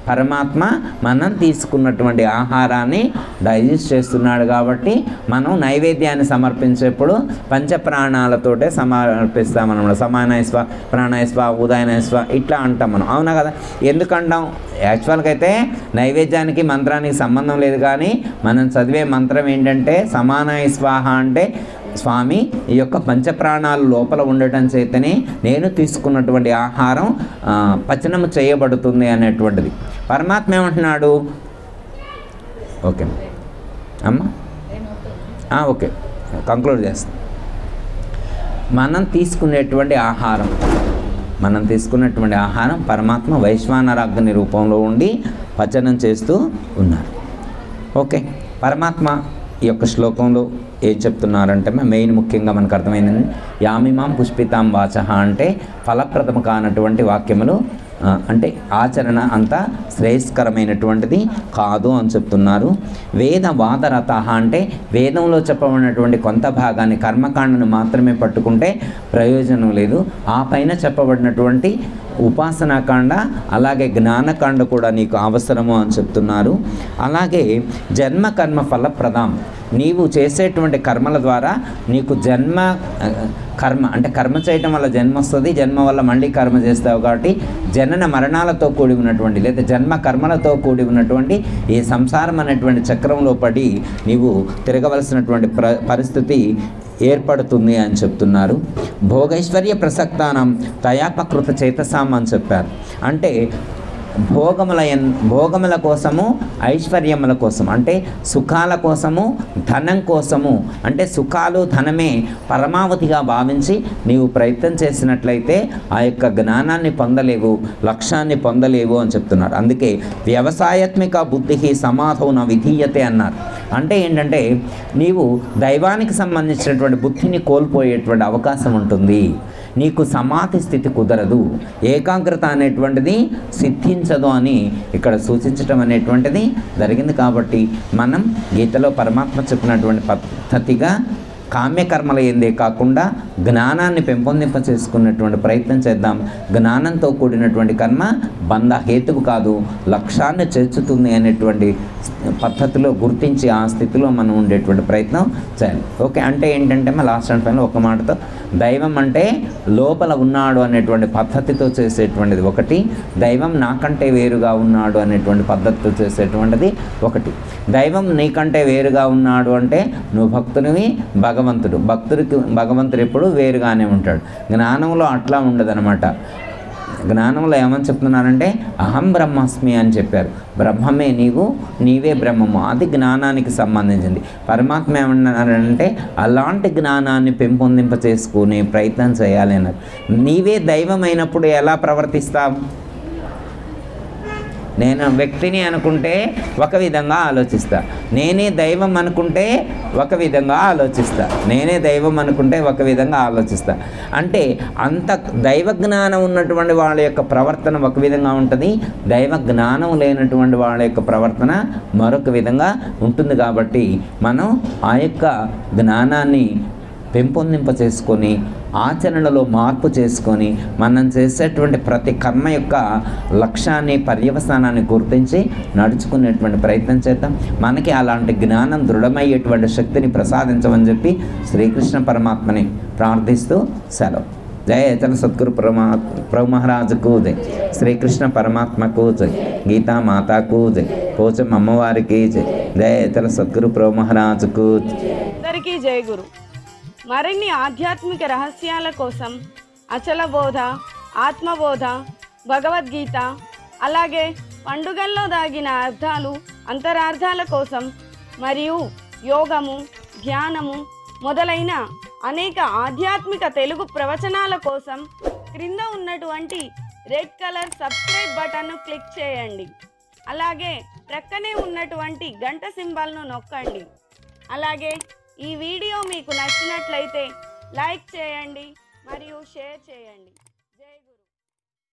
పరమాత్మ మనం తీసుకున్నటువంటి ఆహారాన్ని డైజెస్ట్ చేస్తున్నాడు. కాబట్టి మనం నైవేద్యాన్ని సమర్పించేప్పుడు పంచప్రాణాలతోటే సమర్పిస్తామన్నమాట. సమానాయ స్వ, ప్రాణాయ స్వ, ఉదాయనాయ స్వ ఇట్లా అంటాం మనం. అవునా కదా? ఎందుకంటాం? యాక్చువల్గా అయితే నైవేద్యానికి మంత్రానికి సంబంధం లేదు, కానీ మనం చదివే మంత్రం ఏంటంటే సమానాయ స్వాహ అంటే స్వామి ఈ యొక్క పంచప్రాణాలు లోపల ఉండటం చేతనే నేను తీసుకున్నటువంటి ఆహారం పచనం చేయబడుతుంది అనేటువంటిది. పరమాత్మ ఏమంటున్నాడు? ఓకే అమ్మా, ఓకే కంక్లూడ్ చేస్తాం. మనం తీసుకునేటువంటి ఆహారం పరమాత్మ వైశ్వానరాగ్ని రూపంలో ఉండి పచనం చేస్తూ ఉన్నారు. ఓకే, పరమాత్మ ఈ యొక్క శ్లోకంలో ఏం చెప్తున్నారంటే మెయిన్ ముఖ్యంగా మనకు అర్థమైంది. యామిమాం పుష్పితాం వాచః అంటే ఫలప్రదము కానటువంటి వాక్యములు, అంటే ఆచరణ అంత శ్రేయస్కరమైనటువంటిది కాదు అని చెప్తున్నారు. వేద వాదరత అంటే వేదంలో చెప్పబడినటువంటి కొంత భాగాన్ని, కర్మకాండను మాత్రమే పట్టుకుంటే ప్రయోజనం లేదు. ఆ పైన చెప్పబడినటువంటి ఉపాసనాకాండ అలాగే జ్ఞానకాండ కూడా నీకు అవసరము అని చెప్తున్నారు. అలాగే జన్మ కర్మ ఫలప్రదం, నీవు చేసేటువంటి కర్మల ద్వారా నీకు కర్మ అంటే కర్మ చేయటం వల్ల జన్మ వస్తుంది, జన్మ వల్ల మళ్ళీ కర్మ చేస్తావు. కాబట్టి జనన మరణాలతో కూడి ఉన్నటువంటి లేదా జన్మ కర్మలతో కూడి ఉన్నటువంటి ఈ సంసారం అనేటువంటి చక్రంలో పడి నీవు తిరగవలసినటువంటి పరిస్థితి ఏర్పడుతుంది అని చెప్తున్నారు. భోగైశ్వర్య ప్రసక్తానం తయాపకృత చేతసాం అని చెప్పారు. అంటే భోగముల కోసము, ఐశ్వర్యముల కోసం అంటే సుఖాల కోసము, ధనం కోసము, అంటే సుఖాలు ధనమే పరమావధిగా భావించి నీవు ప్రయత్నం చేసినట్లయితే ఆ యొక్క జ్ఞానాన్ని పొందలేవు, లక్ష్యాన్ని పొందలేవు అని చెప్తున్నారు. అందుకే వ్యవసాయాత్మిక బుద్ధి సమాధౌ న విధీయతే అన్నారు. అంటే ఏంటంటే నీవు దైవానికి సంబంధించినటువంటి బుద్ధిని కోల్పోయేటువంటి అవకాశం ఉంటుంది. నీకు సమాధి స్థితి కుదరదు, ఏకాగ్రత అనేటువంటిది సిద్ధించదు అని ఇక్కడ సూచించటం అనేటువంటిది జరిగింది. కాబట్టి మనం గీతలో పరమాత్మ చెప్పినటువంటి పద్ధతిగా కామ్యకర్మల ఏందే కాకుండా జ్ఞానాన్ని పెంపొందింప చేసుకున్నటువంటి ప్రయత్నం చేద్దాం. జ్ఞానంతో కూడినటువంటి కర్మ బంధ హేతువు కాదు, లక్ష్యాన్ని చేర్చుతుంది అనేటువంటి పద్ధతిలో గుర్తించి ఆ స్థితిలో మనం ఉండేటువంటి ప్రయత్నం చేయాలి. ఓకే, అంటే ఏంటంటే మా లాస్ట్ అండ్ ఫైనల్ ఒక మాటతో దైవం అంటే లోపల ఉన్నాడు అనేటువంటి పద్ధతితో చేసేటువంటిది ఒకటి, దైవం నాకంటే వేరుగా ఉన్నాడు అనేటువంటి పద్ధతితో చేసేటువంటిది ఒకటి. దైవం నీకంటే వేరుగా ఉన్నాడు అంటే నువ్వు భక్తునివి, భగవంతుడు ఎప్పుడు వేరుగానే ఉంటాడు. జ్ఞానంలో అట్లా ఉండదనమాట. జ్ఞానంలో ఏమని చెప్తున్నారంటే అహం బ్రహ్మాస్మి అని చెప్పారు. బ్రహ్మమే నీవు, నీవే బ్రహ్మము. అది జ్ఞానానికి సంబంధించింది. పరమాత్మ ఏమన్నారంటే అలాంటి జ్ఞానాన్ని పెంపొందింప చేసుకునే ప్రయత్నం చేయాలి అన్నారు. నీవే దైవమైనప్పుడు ఎలా ప్రవర్తిస్తావు? నేను వ్యక్తిని అనుకుంటే ఒక విధంగా ఆలోచిస్తా, నేనే దైవం అనుకుంటే ఒక విధంగా ఆలోచిస్తా, నేనే దైవం అనుకుంటే ఒక విధంగా ఆలోచిస్తా. అంటే అంత దైవ జ్ఞానం ఉన్నటువంటి వాళ్ళ యొక్క ప్రవర్తన ఒక విధంగా ఉంటుంది, దైవ జ్ఞానం లేనటువంటి వాళ్ళ యొక్క ప్రవర్తన మరొక విధంగా ఉంటుంది. కాబట్టి మనం ఆ యొక్క జ్ఞానాన్ని పెంపొందింప చేసుకొని ఆచరణలో మార్పు చేసుకొని మనం చేసేటువంటి ప్రతి కర్మ యొక్క లక్ష్యాన్ని పర్యవసానాన్ని గుర్తించి నడుచుకునేటువంటి ప్రయత్నం చేద్దాం. మనకి అలాంటి జ్ఞానం దృఢమయ్యేటువంటి శక్తిని ప్రసాదించమని చెప్పి శ్రీకృష్ణ పరమాత్మని ప్రార్థిస్తూ సెలవు. జయ చల సద్గురు ప్రభు మహారాజుకు జై, శ్రీకృష్ణ పరమాత్మకు జై, గీతా మాతాకు జై, పోచం అమ్మవారికి జై. జయ చల సద్గురు ప్రభు మహారాజుకు అందరికీ జై గురు. మరిన్ని ఆధ్యాత్మిక రహస్యాల కోసం అచల బోధ, ఆత్మబోధ, భగవద్గీత, అలాగే పండుగల్లో దాగిన అర్థాలు, అంతరార్థాల కోసం మరియు యోగము, ధ్యానము మొదలైన అనేక ఆధ్యాత్మిక తెలుగు ప్రవచనాల కోసం క్రింద ఉన్నటువంటి రెడ్ కలర్ సబ్స్క్రైబ్ బటన్ను క్లిక్ చేయండి. అలాగే ప్రక్కనే ఉన్నటువంటి గంట సింబల్ను నొక్కండి. అలాగే ఈ వీడియో మీకు నచ్చినట్లయితే లైక్ చేయండి మరియు షేర్ చేయండి.